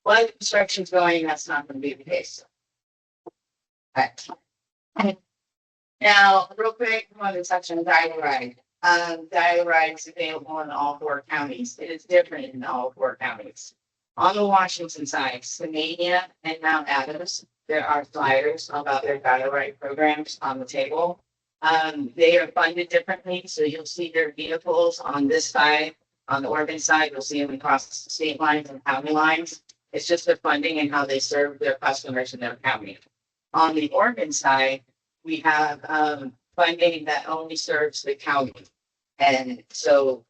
while the construction's going, that's not going to be the case. Okay. Now, real quick, I want to touch on Dial Ride. Dial Ride is available in all 4 counties. It is different in all 4 counties. On the Washington side, Skamania and Mount Adams, there are flyers about their Dial Ride programs on the table. They are funded differently, so you'll see their vehicles on this side. On the Oregon side, you'll see them across the state lines and county lines. It's just their funding and how they serve their customers in their county. On the Oregon side, we have funding that only serves the county. And so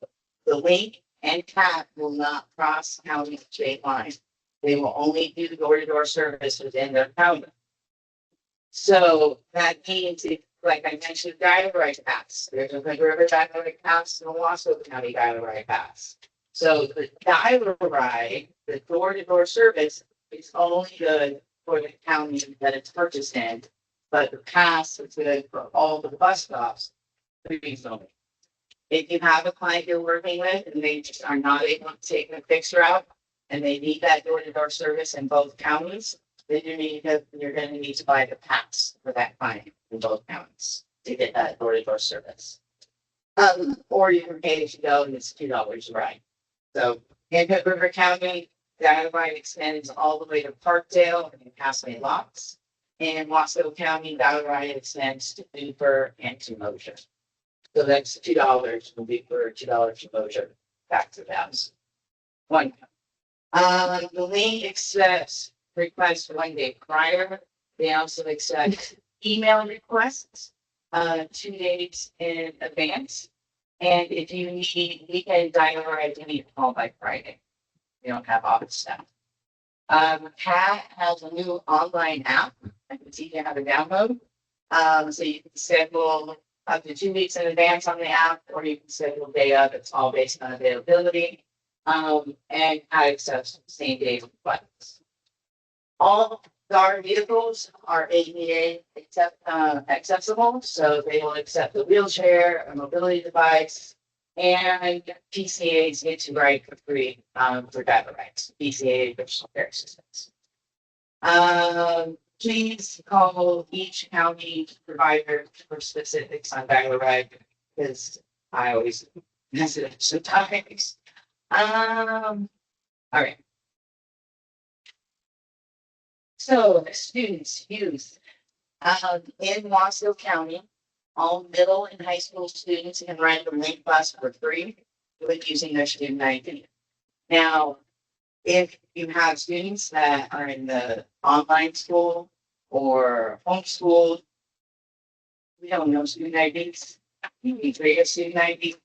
the Link and CAC will not cross county state lines. They will only do door-to-door service within their county. So that means, like I mentioned, Dial Ride Pass. There's a Hood River Dial Ride Pass and a Washoe County Dial Ride Pass. So the Dial Ride, the door-to-door service, is only good for the county that it's purchased in, but the pass is good for all the bus stops. If you have a client you're working with and they just are not able to take the fixed route and they need that door-to-door service in both counties, then you're going to need to buy the pass for that client in both counties to get that door-to-door service. Or you can pay as you go, and it's $2 a ride. So in Hood River County, Dial Ride extends all the way to Parkdale and Castle Locks. In Washoe County, Dial Ride extends to Newburgh and to Mosher. So that's $2 will be for $2 for Mosher back to the house. The Link accepts requests 1 day prior. They also accept email requests 2 days in advance. And if you need weekend Dial Ride, you need to call by Friday. We don't have office staff. Pat has a new online app. I can teach you how to download. So you can schedule up to 2 weeks in advance on the app, or you can schedule day of. It's all based on availability. And access same day flights. All our vehicles are ADA accessible, so they will accept a wheelchair, a mobility device, and PCAs get to ride for free for driver rights. PCA personal care assistance. Please call each county provider for specifics on driver ride because I always miss it sometimes. All right. So students, youth, in Wasco County, all middle and high school students can ride the link bus for free with using their student ID. Now, if you have students that are in the online school or homeschool, we don't know student IDs. You need to create a student ID.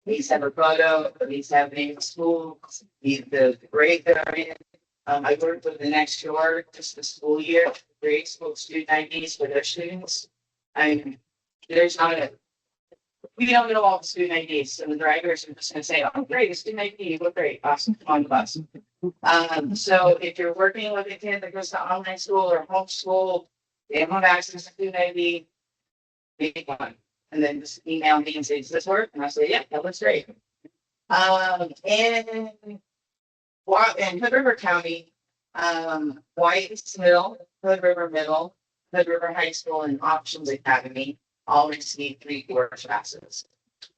Please have a photo, please have name of school, the grade they're in. I worked with the next door just the school year, grade school student IDs for their students. There's not a, we don't know all the student IDs, so the drivers are just gonna say, oh, great, a student ID, look great, awesome, on the bus. So if you're working with a kid that goes to online school or homeschool, they don't have access to student ID, make one. And then just email me and say, does this work? And I say, yeah, that looks great. In Hood River County, White's Middle, Hood River Middle, Hood River High School, and Options Academy all receive 3 course passes.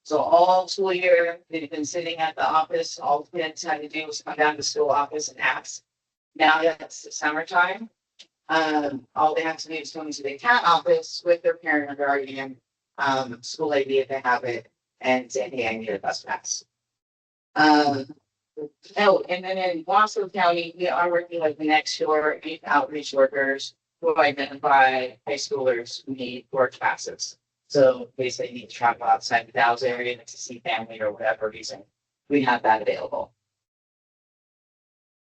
So all school year, they've been sitting at the office. All kids had to do was come down to school office and ask. Now that it's the summertime, all they have to do is come to the CAT office with their parent or guardian, school ID if they have it, and say, hey, I need a bus pass. Oh, and then in Wasco County, we are working with the next door youth outreach workers who identify high schoolers who need work passes. So basically need to travel outside the Dalles area to see family or whatever reason. We have that available.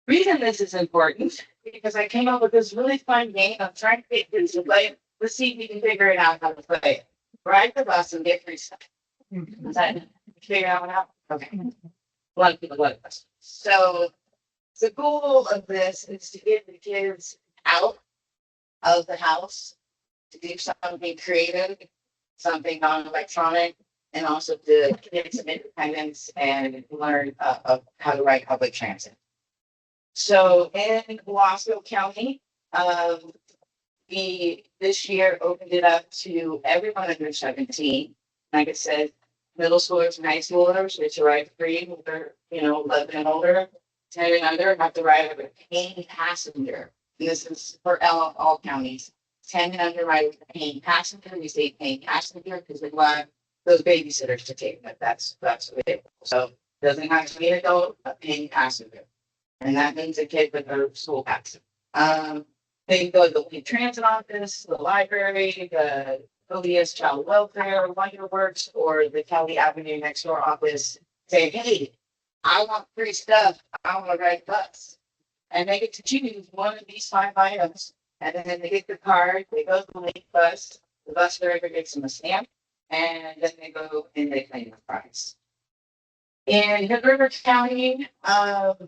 Reason this is important because I came up with this really fun game. I'm trying to get kids to play. Let's see if we can figure it out how to play it. Ride the bus and get free stuff. Is that figure out how? Okay. A lot of people love this. So the goal of this is to get the kids out of the house, to do something creative, something non-electronic, and also to get some independence and learn of how to ride public transit. So in Wasco County, we this year opened it up to everyone under 17. Like I said, middle schoolers and high schoolers, it's a ride free with their, 11 and older, 10 and under, have to ride with a paying passenger. And this is for all counties. 10 and under ride with a paying passenger. We say paying passenger because we want those babysitters to take them. That's what it is. So it doesn't have to be an adult, a paying passenger. And that means a kid with a school pass. They go to the Lake Transit office, the library, the ODS Child Welfare, Wonder Works, or the Kelly Avenue next door office, saying, hey, I want free stuff. I want to ride bus. And they get to choose one of these 5 items. And then they get the card, they go to the lake bus, the bus driver gets them a stamp, and then they go and they claim the prize. In Hood River County,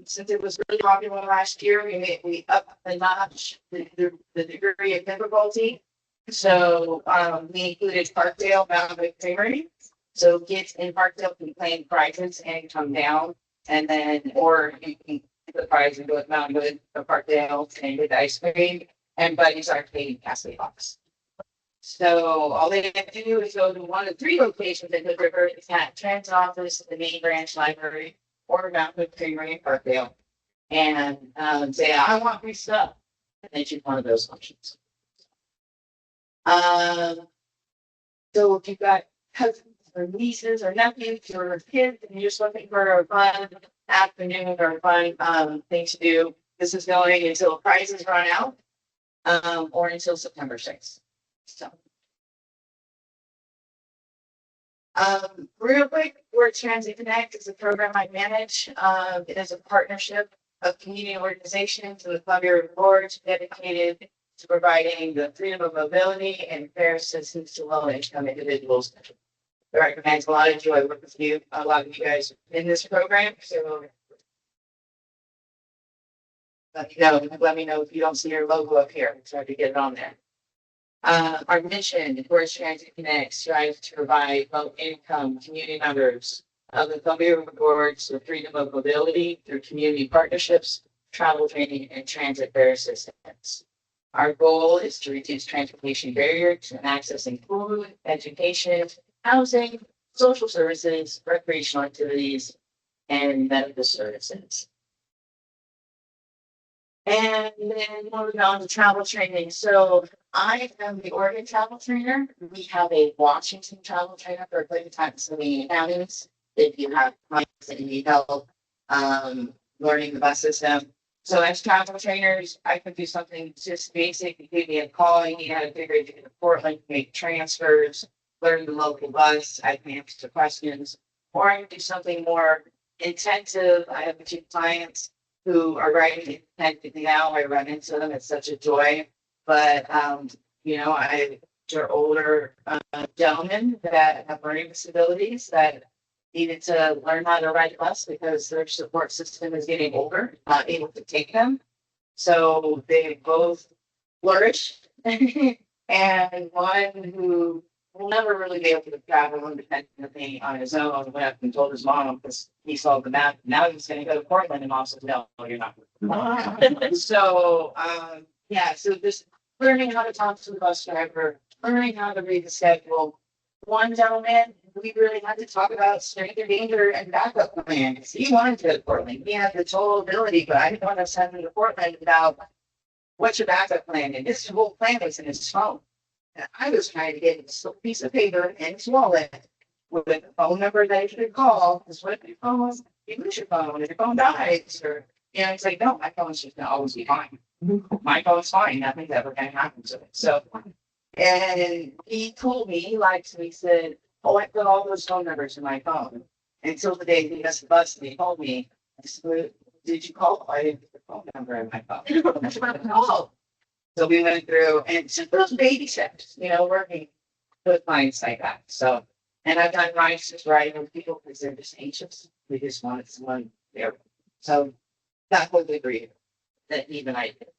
since it was really popular last year, we upped the notch, the degree of difficulty. So we included Parkdale Mountain Creamery. So kids in Parkdale can claim prizes and come down, and then or you can get the prize and go to Mountain Good or Parkdale and get the ice cream. And Buddy's Arcade Castle Box. So all they have to do is go to one of 3 locations in Hood River, the CAT Transit Office, the main branch library, or Mountain Good Creamery in Parkdale, and say, I want free stuff. And they choose one of those options. So if you've got cousins or nieces or nephews or kids and you're just looking for a fun afternoon or a fun thing to do, this is going until prizes run out or until September 6th. So, real quick, Work Transit Connect is a program I manage. It is a partnership of community organizations to the Columbia Board dedicated to providing the freedom of mobility and fair assistance to low-income individuals. I recommend a lot of joy work with you, a lot of you guys in this program, so let me know if you don't see your logo up here, try to get it on there. Our mission, Forest Transit Connect, strives to provide low-income community members of the Columbia River Boards with freedom of mobility through community partnerships, travel training, and transit fair assistance. Our goal is to reduce transportation barriers and accessing food, education, housing, social services, recreational activities, and medical services. And then moving on to travel training. So I am the Oregon travel trainer. We have a Washington travel trainer for Clayton, Texas, and the counties. If you have clients that need help learning the bus system. So as travel trainers, I could do something just basic. You give me a call, you need how to figure it to Portland, make transfers, learn the local bus. I can answer questions. Or I can do something more intensive. I have 2 clients who are writing independently now. I run into them. It's such a joy. But, they're older gentlemen that have learning disabilities that needed to learn how to ride a bus because their support system is getting older, not able to take them. So they both flourished. And one who will never really be able to travel independently on his own went up and told his mom because he saw the map. Now he's going to go to Portland, and mom said, "No, you're not." So, so just learning how to talk to the bus driver, learning how to read the schedule. One gentleman, we really had to talk about strength or danger and backup plan because he wanted to go to Portland. He had the total ability, but I didn't want to send him to Portland without what's your backup plan? And his whole plan was in his phone. And I was trying to get a piece of paper in his wallet with a phone number that he should call. Because what if your phone, you lose your phone, if your phone dies, or it's like, no, my phone's just gonna always be fine. My phone's fine, nothing's ever gonna happen to it. So, and he told me, he lied to me, he said, "Oh, I put all those phone numbers in my phone." Until the day he missed the bus and he told me, I said, "Did you call?" "I didn't put the phone number in my phone." That's what I called. So we went through and it's just those baby steps, working with clients like that. So, and I've done rides just riding with people because they're just anxious. They just wanted someone there. So that would agree that even I did.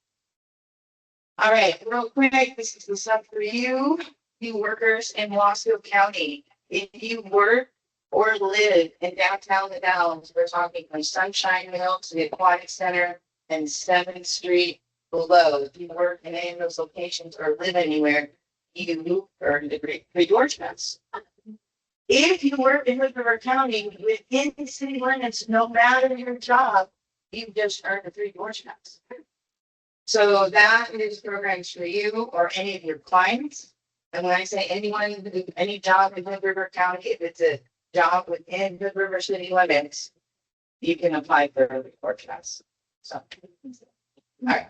All right, real quick, this is the stuff for you workers in Wasco County. If you work or live in downtown the Dalles, we're talking from Sunshine Hill to the Aquatic Center and 7th Street below. If you work in any of those locations or live anywhere, you earn the Great George Pass. If you work in Hood River County within the city limits, no matter your job, you just earned a 3 George Pass. So that is programs for you or any of your clients. And when I say anyone, any job in Hood River County, if it's a job within Hood River city limits, you can apply for the George Pass. So, all right.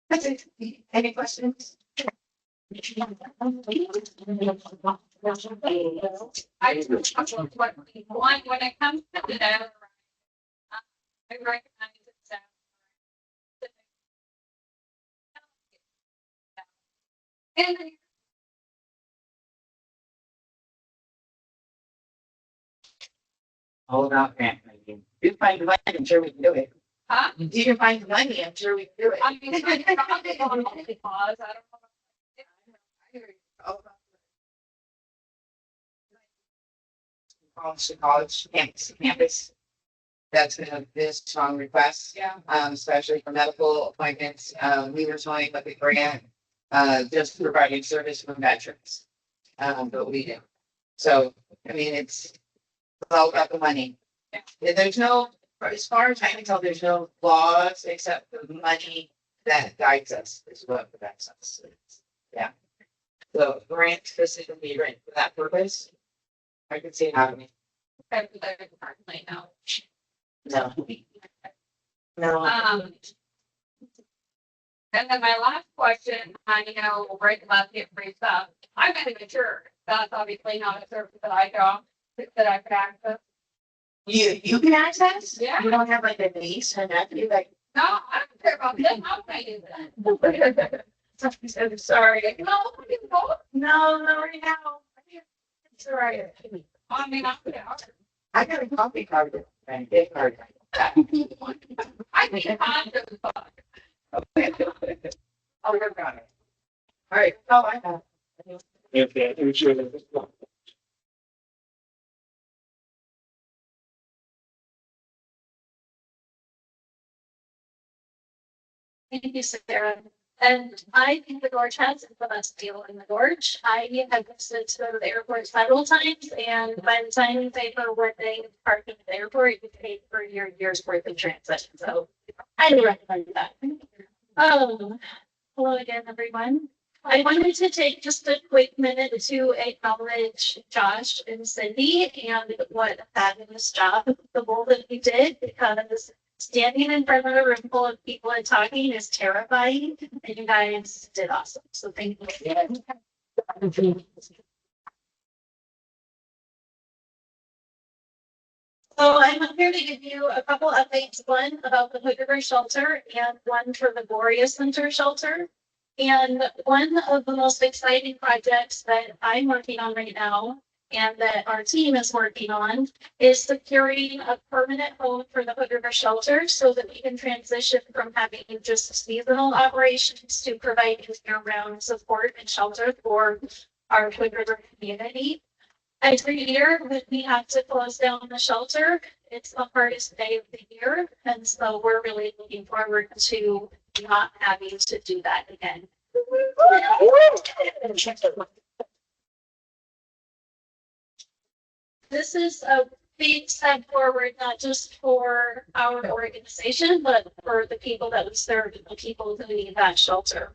That's it. Any questions? I just one when it comes to the data, I recognize it's and All about grant making. You find the money, I'm sure we can do it. you You can find the money, I'm sure we can do it. I mean, I probably don't know because I don't know. College campus. That's been a strong request. Yeah. Especially for medical appointments. We were toying with the grant, just providing service for veterans. But we do. So, I mean, it's all about the money. And there's no, as far as I can tell, there's no laws except the money that guides us is what protects us. Yeah. So grant specifically written for that purpose. I can see it happening. Currently now. No. No. And then my last question, I right about the free stuff. I'm not even sure. That's obviously not a service that I could access. You can access? Yeah. You don't have like a niece and nephew like, No, I don't care about them. How can I do that? I'm sorry. No, I can go. No, right now. It's all right. I mean, I got a coffee card and gift card. I can find them. Oh, you're got it. All right. Oh, I have. If that, it should. Thank you, Sarah. And I think the Gorge has the best deal in the Gorge. I have visited to go to the airport several times, and by the time you pay for one day of parking at the airport, you pay for your year's worth of transit. So I highly recommend that. Hello again, everyone. I wanted to take just a quick minute to acknowledge Josh and Cindy and what a fabulous job the role that we did, because standing in front of a room full of people and talking is terrifying, and you guys did awesome. So thank you. So I'm here to give you a couple updates, one about the Hood River Shelter and one for the Gloria Center Shelter. And one of the most exciting projects that I'm working on right now and that our team is working on is securing a permanent home for the Hood River Shelter so that we can transition from having just seasonal operations to providing year-round support and shelter for our Hood River community. Every year when we have to close down the shelter, it's the hardest day of the year. And so we're really looking forward to not having to do that again. This is a big step forward, not just for our organization, but for the people that we serve and the people who need that shelter.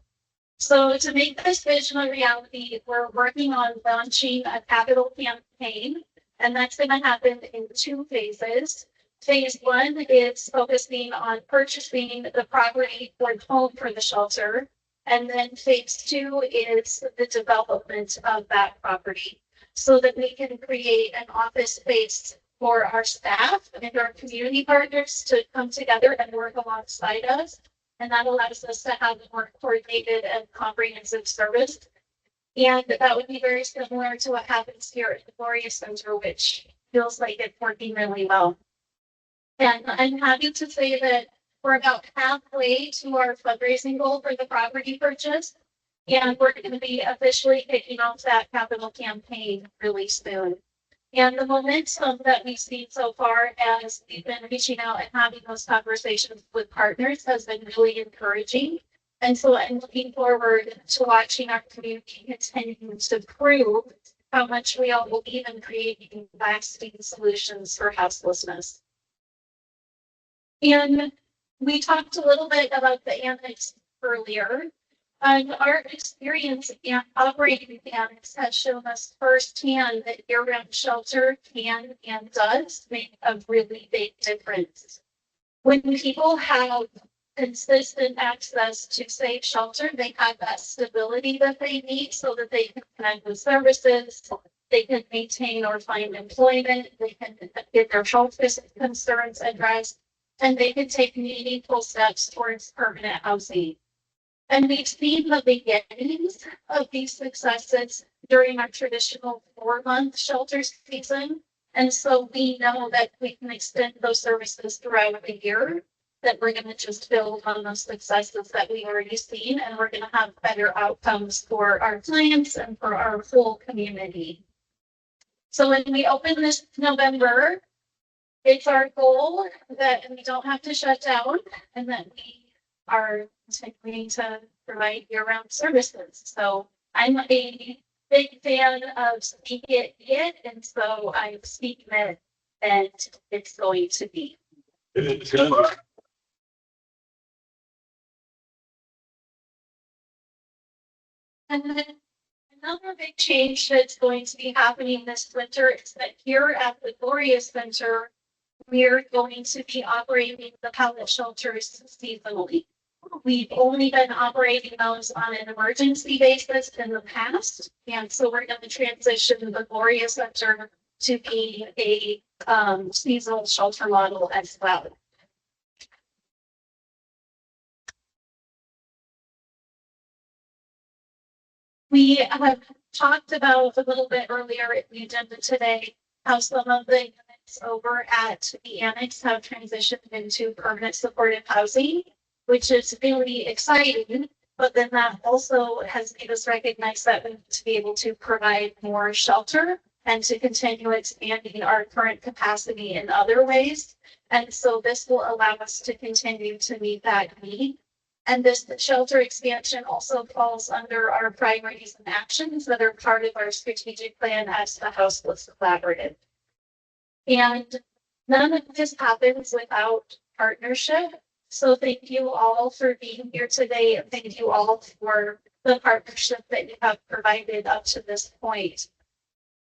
So to make this vision a reality, we're working on launching a capital campaign, and that's going to happen in 2 phases. Phase 1 is focusing on purchasing the property for the home for the shelter. And then phase 2 is the development of that property so that we can create an office space for our staff and our community partners to come together and work alongside us. And that allows us to have a more coordinated and comprehensive service. And that would be very similar to what happens here at the Gloria Center, which feels like it's working really well. And I'm happy to say that we're about halfway to our fundraising goal for the property purchase. And we're going to be officially kicking off that capital campaign really soon. And the momentum that we've seen so far as we've been reaching out and having those conversations with partners has been really encouraging. And so I'm looking forward to watching our community continue to prove how much we all believe in creating lasting solutions for houselessness. And we talked a little bit about the annex earlier. And our experience in operating the annex has shown us firsthand that year-round shelter can and does make a really big difference. When people have consistent access to safe shelter, they have that stability that they need so that they can connect with services, they can maintain or find employment, they can get their health concerns addressed, and they can take meaningful steps towards permanent housing. And we've seen the beginnings of these successes during our traditional 4-month shelter season. And so we know that we can extend those services throughout the year, that we're going to just build on those successes that we've already seen, and we're going to have better outcomes for our clients and for our whole community. So when we open this November, it's our goal that we don't have to shut down and that we are continuing to provide year-round services. So I'm a big fan of speak it, and so I'm speaking it, and it's going to be. It's gonna be. And then another big change that's going to be happening this winter is that here at the Gloria Center, we're going to be operating the pallet shelters seasonally. We've only been operating those on an emergency basis in the past, and so we're going to transition the Gloria Center to be a seasonal shelter model as well. We have talked about a little bit earlier in the agenda today how some of the units over at the annex have transitioned into permanent supportive housing, which is really exciting. But then that also has made us recognize that we need to be able to provide more shelter and to continue expanding our current capacity in other ways. And so this will allow us to continue to meet that need. And this shelter expansion also falls under our priorities and actions that are part of our strategic plan as the Houseless Collaborative. And none of this happens without partnership. So thank you all for being here today, and thank you all for the partnership that you have provided up to this point.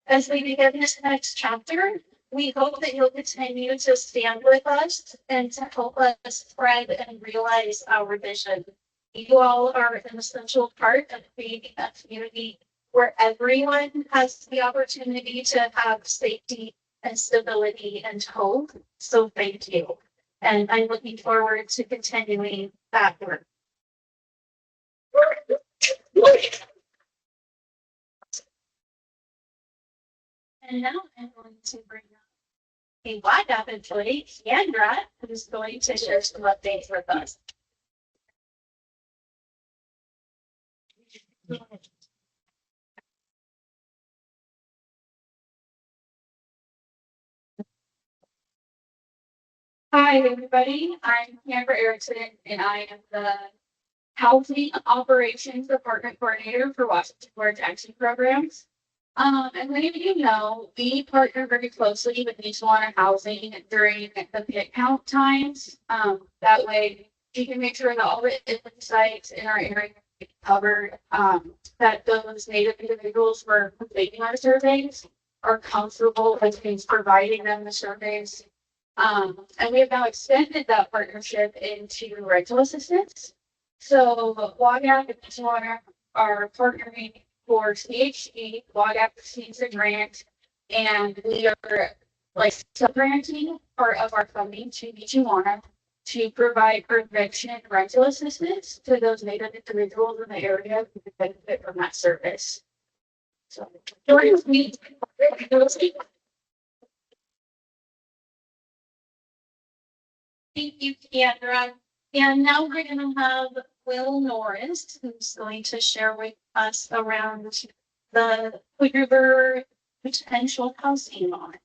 As we begin this next chapter, we hope that you'll continue to stand with us and to help us spread and realize our vision. You all are an essential part of creating a community where everyone has the opportunity to have safety and stability and hope. So thank you. And I'm looking forward to continuing that work. And now I'm going to bring up a YDAP employee, Sandra, who's going to share some updates with us. Hi, everybody. I'm Amber Erickson, and I am the Housing Operations Department Coordinator for Washington Board Action Programs. And many of you know, we partner very closely with Mid-Columbia Housing during the pit count times. That way, we can make sure that all the sites in our area are covered, that those Native individuals who are completing our surveys are comfortable with things providing them the surveys. And we have now extended that partnership into rental assistance. So WAGAP and Mid-Columbia are partnering for CHE. WAGAP receives a grant, and we are like sub-granting part of our funding to Mid-Columbia to provide prevention rental assistance to those Native individuals in the area who could benefit from that service. So join me. Thank you, Kendra. And now we're going to have Will Norris, who's going to share with us around the Hood River potential housing lot.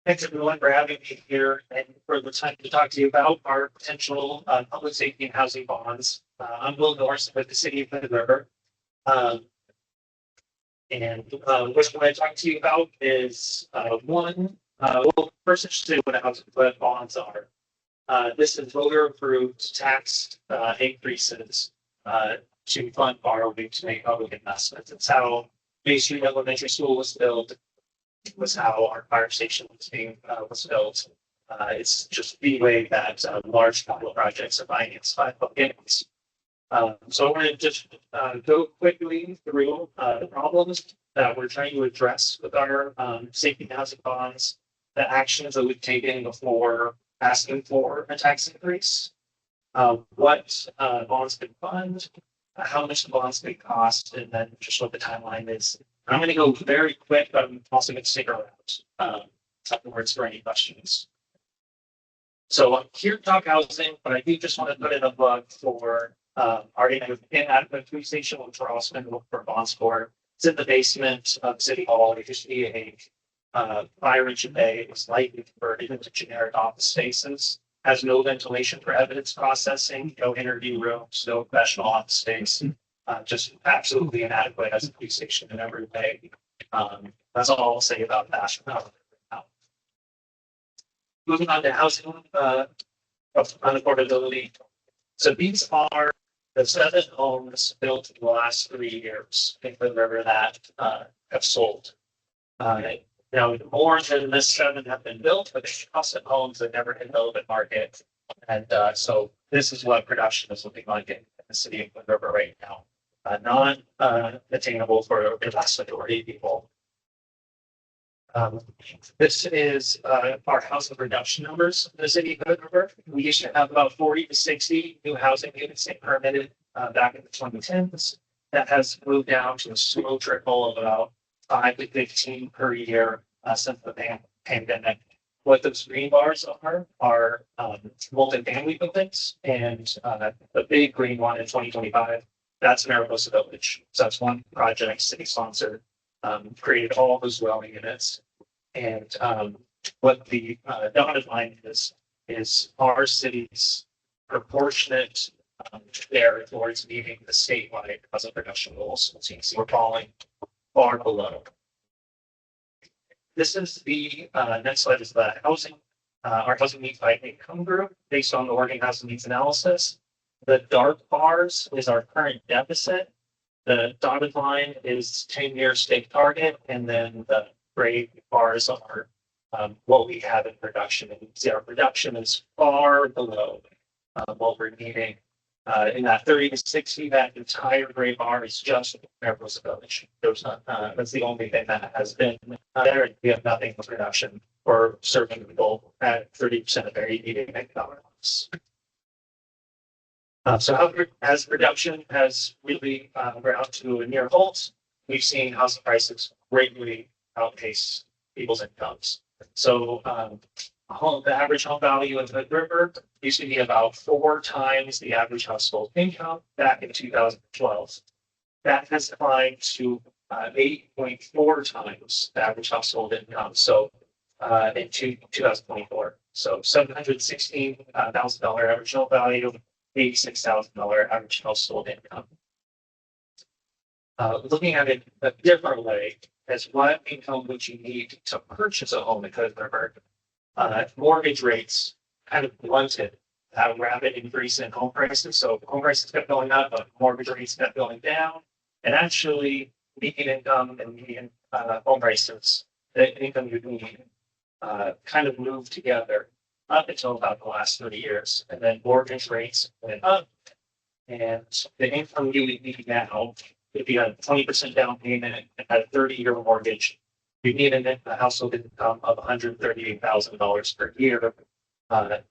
Thanks everyone for having me here and for the time to talk to you about our potential public safety and housing bonds. I'm Will Norris with the city of Hood River. What I talk to you about is first I should say what bonds are. This is voter approved tax increases to fund borrowing to make public investments. It's how Bay Street Elementary School was built. Was how our fire station was built. It's just the way that large capital projects are financed by public entities. So I want to just go quickly through the problems that we're trying to address with our safety and housing bonds, the actions that we've taken before asking for a tax increase, what bonds could fund, how much the bonds could cost, and then just what the timeline is. I'm going to go very quick, but I'm also going to stick around afterwards for any questions. So I'm here to talk housing, but I do just want to put in a plug for our inadequate police station, which we're also going to look for bonds for. It's in the basement of City Hall. It used to be a fire engine bay. It was lightly converted into generic office spaces. Has no ventilation for evidence processing, no interview rooms, no professional office space. Just absolutely inadequate as a police station in every way. That's all I'll say about that. Moving on to housing unaffordability. So these are the 7 homes built in the last 3 years in the river that have sold. Now, more than this 7 have been built, but the custom homes that never hit the open market. And so this is what production is looking like in the city of Wind River right now. Not attainable for the vast majority of people. This is our housing production numbers in the city of Wind River. We used to have about 40 to 60 new housing units permitted back in the 2010s. That has moved down to a slow trickle of about 5 to 15 per year since the pandemic. What those green bars are multifamily buildings, and the big green one in 2025, that's Mariposa Village. So that's one project, city sponsored, created all those dwelling units. And what the dotted line is our city's proportionate there towards meeting the statewide housing production goals. So you can see we're falling far below. This is the next slide is the housing, our housing needs by income group based on the Oregon Housing Needs Analysis. The dark bars is our current deficit. The dotted line is 10-year state target, and then the gray bars are what we have in production. And you see our production is far below what we're needing. In that 30 to 60, that entire gray bar is just Mariposa Village. There's not, that's the only thing that has been there. We have nothing in production or serving people at 30% of their needed economics. So as production has really ground to a near halt, we've seen housing prices greatly outpace people's incomes. So the average home value in the river used to be about 4 times the average household income back in 2012. That has declined to 8.4 times the average household income. So in 2024, so $716,000 average home value, $86,000 average household income. Looking at it a different way, as what income would you need to purchase a home in Hood River? Mortgage rates kind of blunted that rapid increase in home prices. So home prices kept going up, but mortgage rates kept going down. And actually, median income and median home prices, the income you need, kind of moved together up until about the last 30 years. And then mortgage rates went up. And the income you would need now, if you had a 20% down payment and had a 30-year mortgage, you need a household income of $138,000 per year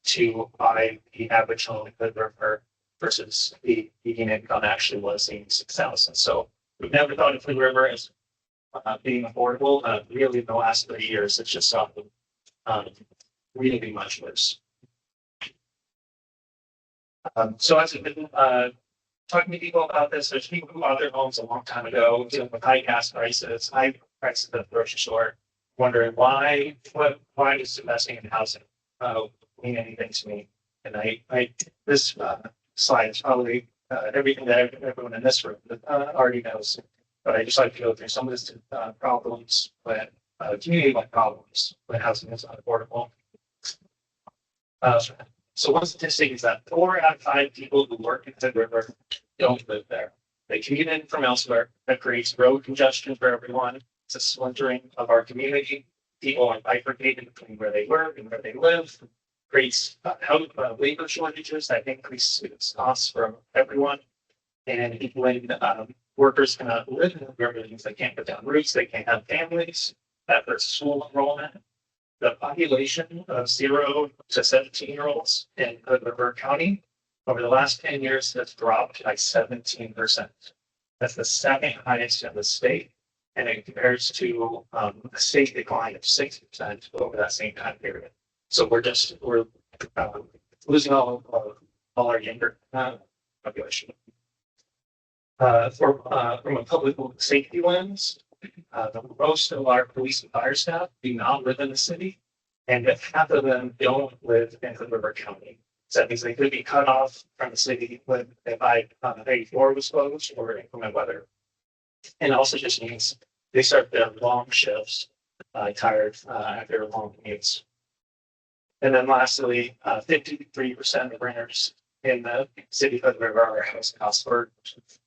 to buy the average home in Hood River versus the median income actually was $86,000. So we've never thought of Hood River as being affordable. Really, in the last 30 years, it's just something really much worse. So as I've been talking to people about this, there's people who bought their homes a long time ago, dealing with high gas prices, high prices at the grocery store, wondering why does investing in housing mean anything to me? And this slide is probably everything that everyone in this room already knows, but I just like to go through some of this problems, but community-wide problems when housing is unaffordable. So one statistic is that 4 out of 5 people who work in Hood River don't live there. They commute in from elsewhere. That creates road congestion for everyone. It's a splintering of our community. People are bifurcated between where they work and where they live. Creates labor shortages that increase costs for everyone. And when workers cannot live in the river, means they can't put down roots, they can't have families. That hurts school enrollment. The population of 0 to 17-year-olds in Hood River County over the last 10 years has dropped by 17%. That's the second highest in the state, and it compares to a state decline of 6% over that same time period. So we're losing all our younger population. From a public safety lens, most of our police and fire staff do not live in the city, and half of them don't live in Hood River County. So that means they could be cut off from the city when if I-84 was closed or inclement weather. And also just means they start their long shifts, tired after long commutes. And then lastly, 53% of renters in the city of River are housing costs,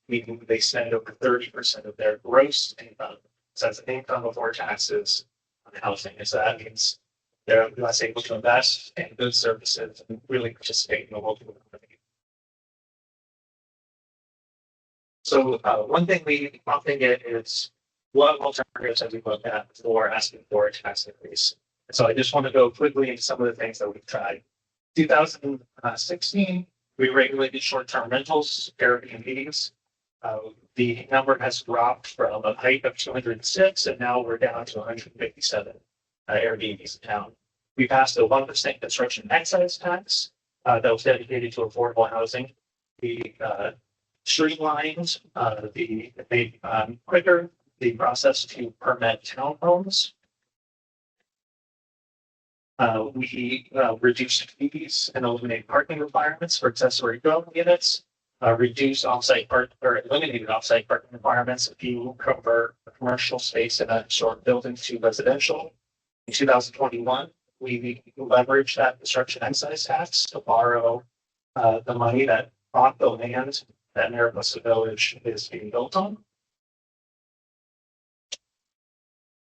meaning they spend over 30% of their gross income, so that's income before taxes on housing. And so that means they're less able to invest in good services and really participate in the local economy. So one thing we often get is what alternatives have we looked at for asking for a tax increase? And so I just want to go quickly into some of the things that we've tried. 2016, we regulated short-term rentals, Airbnbs. The number has dropped from a height of 206, and now we're down to 157 Airbnbs in town. We passed a 1% construction excise tax that was dedicated to affordable housing. We streamlined made quicker the process to permit townhomes. We reduced fees and eliminated parking requirements for accessory dwelling units. Reduced eliminated offsite parking requirements if you convert a commercial space in a short building to residential. In 2021, we leveraged that construction excise tax to borrow the money that bought the land that Mariposa Village is being built on.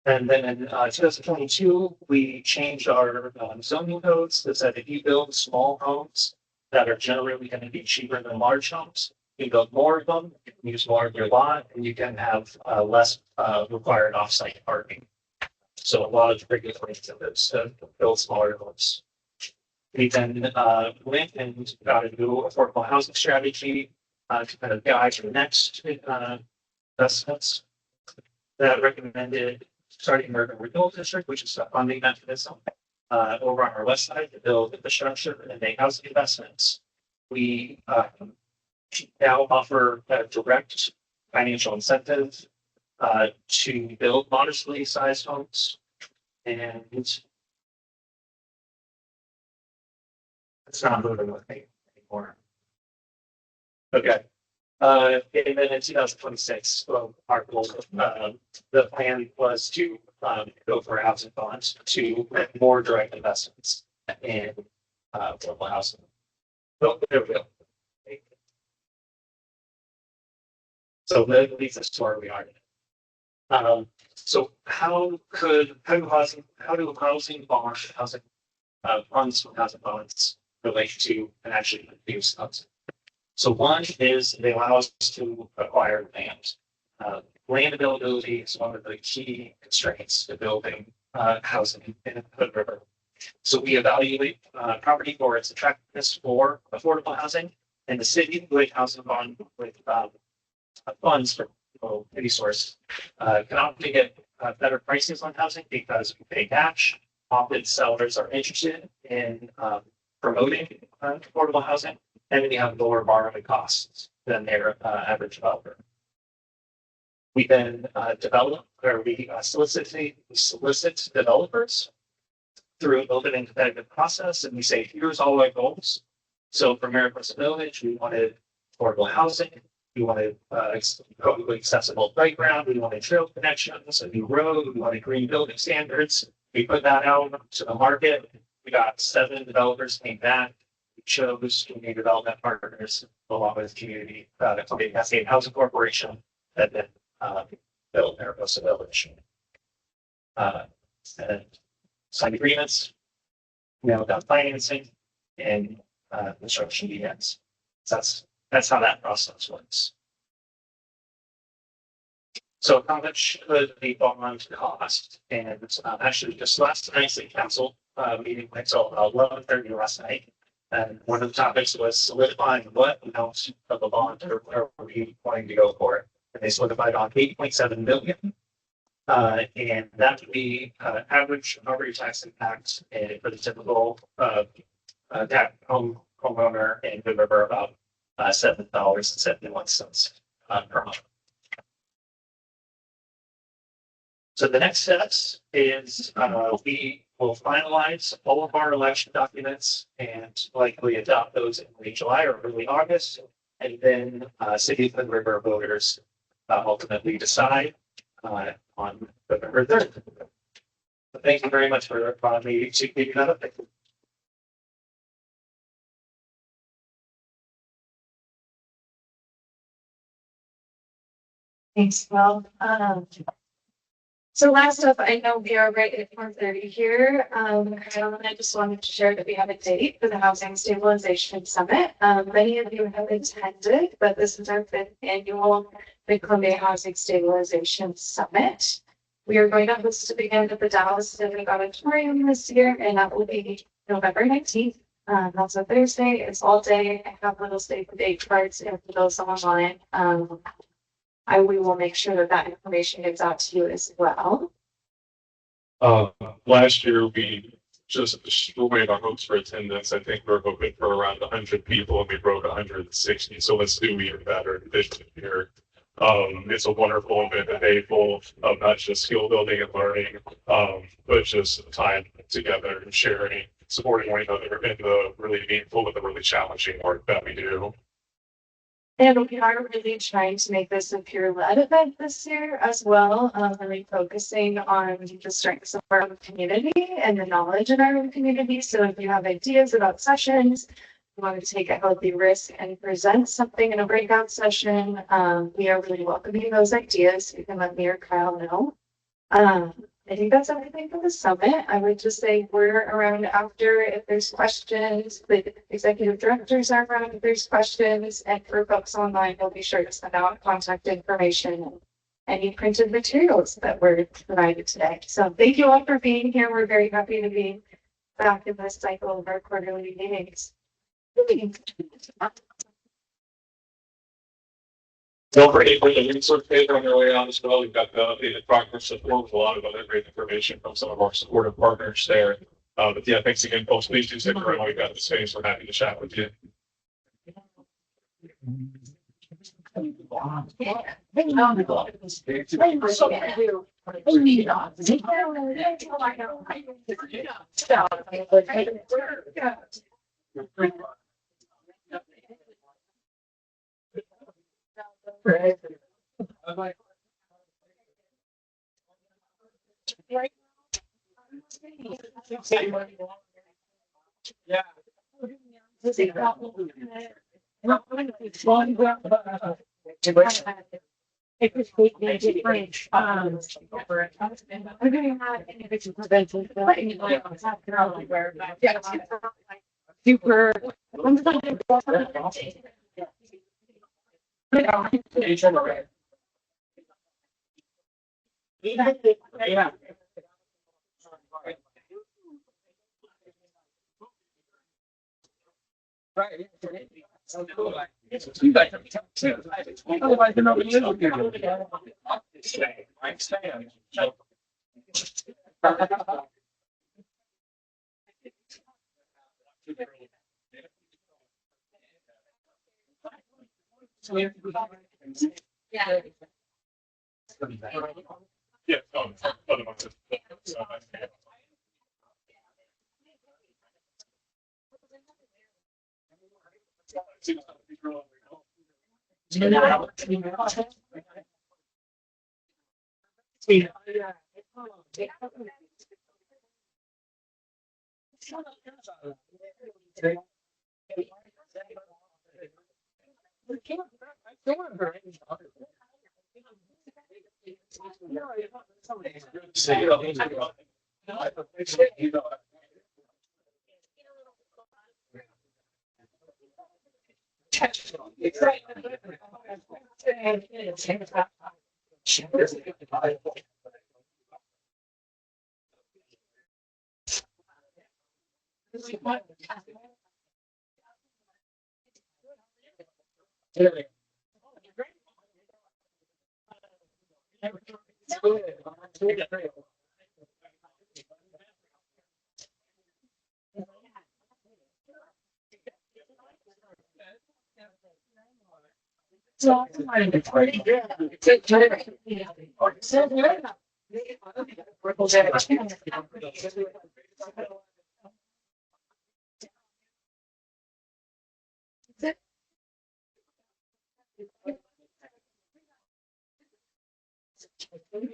And then in 2022, we changed our zoning codes that said if you build small homes that are generally going to be cheaper than large homes, you build more of them, you can use more of your lot, and you can have less required offsite parking. So a lot of regulatory incentives to build smaller homes. We then went and got a new affordable housing strategy to kind of guide the next investments that recommended starting an urban renewal district, which is a funding mechanism over on our west side to build infrastructure and make housing investments. We now offer a direct financial incentive to build modestly sized homes, and it's not moving with me anymore. Okay. And then in 2026, our goal, the plan was to go for housing bonds to make more direct investments in affordable housing. Oh, there we go. So that leads us to where we are today. So how do housing bonds, funds from housing bonds relate to and actually use housing? So one is they allow us to acquire land. Land availability is one of the key constraints to building housing in Hood River. So we evaluate property for its attractiveness for affordable housing, and the city, with housing bond with funds from any source, can often get better prices on housing because we pay cash. Often sellers are interested in promoting affordable housing, and we have lower borrowing costs than their average developer. We then solicit developers through an open and competitive process, and we say, here's all our goals. So for Mariposa Village, we wanted affordable housing, we wanted publicly accessible playground, we wanted trail connections, a new road, we wanted green building standards. We put that out to the market. We got 7 developers came back. We chose community development partners along with community Cascade Housing Corporation that then built Mariposa Village. And signed agreements, nailed down financing, and construction begins. So that's how that process works. So how much could the bond cost? And actually, just last night's council meeting went till 11:30 last night, and one of the topics was solidifying what amount of the bond are we wanting to go for. And they solidified on 8.7 million. And that would be average property tax impact for the typical homeowner in Hood River about $7.71 per month. So the next steps is we will finalize all of our election documents and likely adopt those in late July or early August. And then City of Hood River voters ultimately decide on November 3rd. So thank you very much for allowing me to give you that update. Thanks, Will. So last up, I know we are right at 4:30 here. Kyle and I just wanted to share that we have a date for the Housing Stabilization Summit. Many of you have attended, but this is our 5th annual Mid-Columbia Housing Stabilization Summit. We are going to host it again at the Dalles Civic Auditorium this year, and that will be November 19th. That's a Thursday. It's all day. I have little save the date cards and for those online. We will make sure that that information gets out to you as well. Last year, we just destroyed our hopes for attendance. I think we're hoping for around 100 people and we broke 160. So let's do even better this year. It's a wonderful event, a day full of not just skill building and learning, but just time together and sharing, supporting one another in the really meaningful and the really challenging work that we do. And we are really trying to make this a peer-led event this year as well, really focusing on the strengths of our own community and the knowledge in our own community. So if you have ideas about sessions, you want to take a healthy risk and present something in a breakout session, we are really welcoming those ideas. You can let me or Kyle know. I think that's everything for the summit. I would just say we're around after if there's questions. The executive directors are around if there's questions. And for folks online, we'll be sure to send out contact information and any printed materials that were provided today. So thank you all for being here. We're very happy to be back in this cycle of our quarterly meetings. Don't forget for the resource paper on your way out as well. We've got the updated progress report with a lot of other great information from some of our supportive partners there. But yeah, thanks again, folks. Please do stick around. We've got the space. We're happy to chat with you. It was completely different. I'm going to have individual prevention. Super. Yeah. Right. You guys have too. Otherwise, they're not going to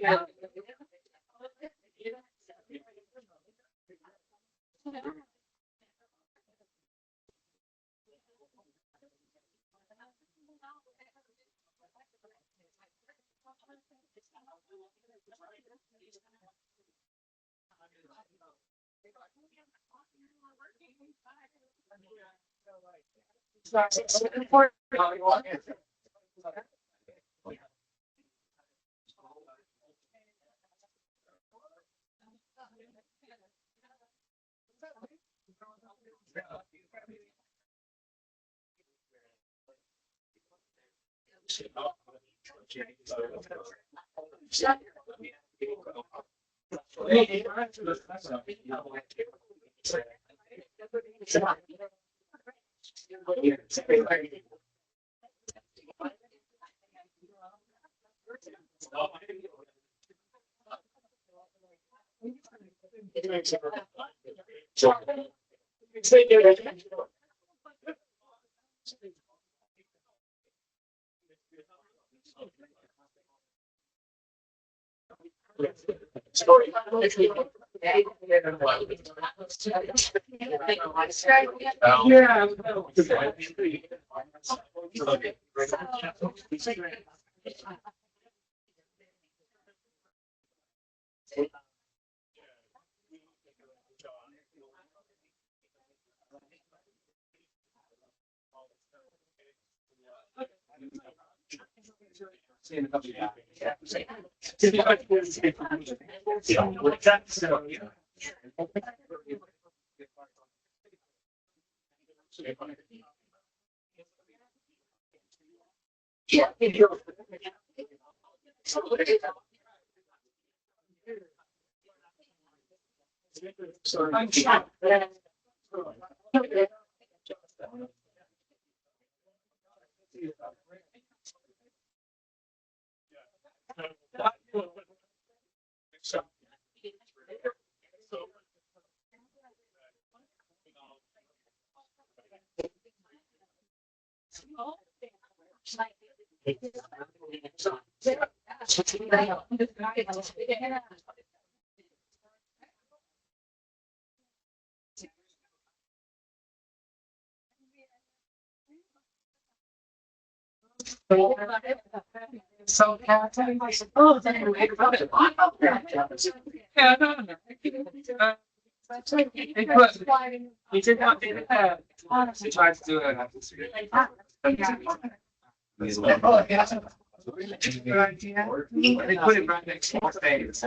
Yeah. Yeah. So, He did not do that. He tried to do it. They put it right next to the face.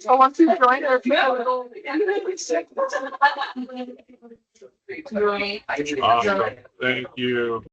I want to join our Awesome. Thank you.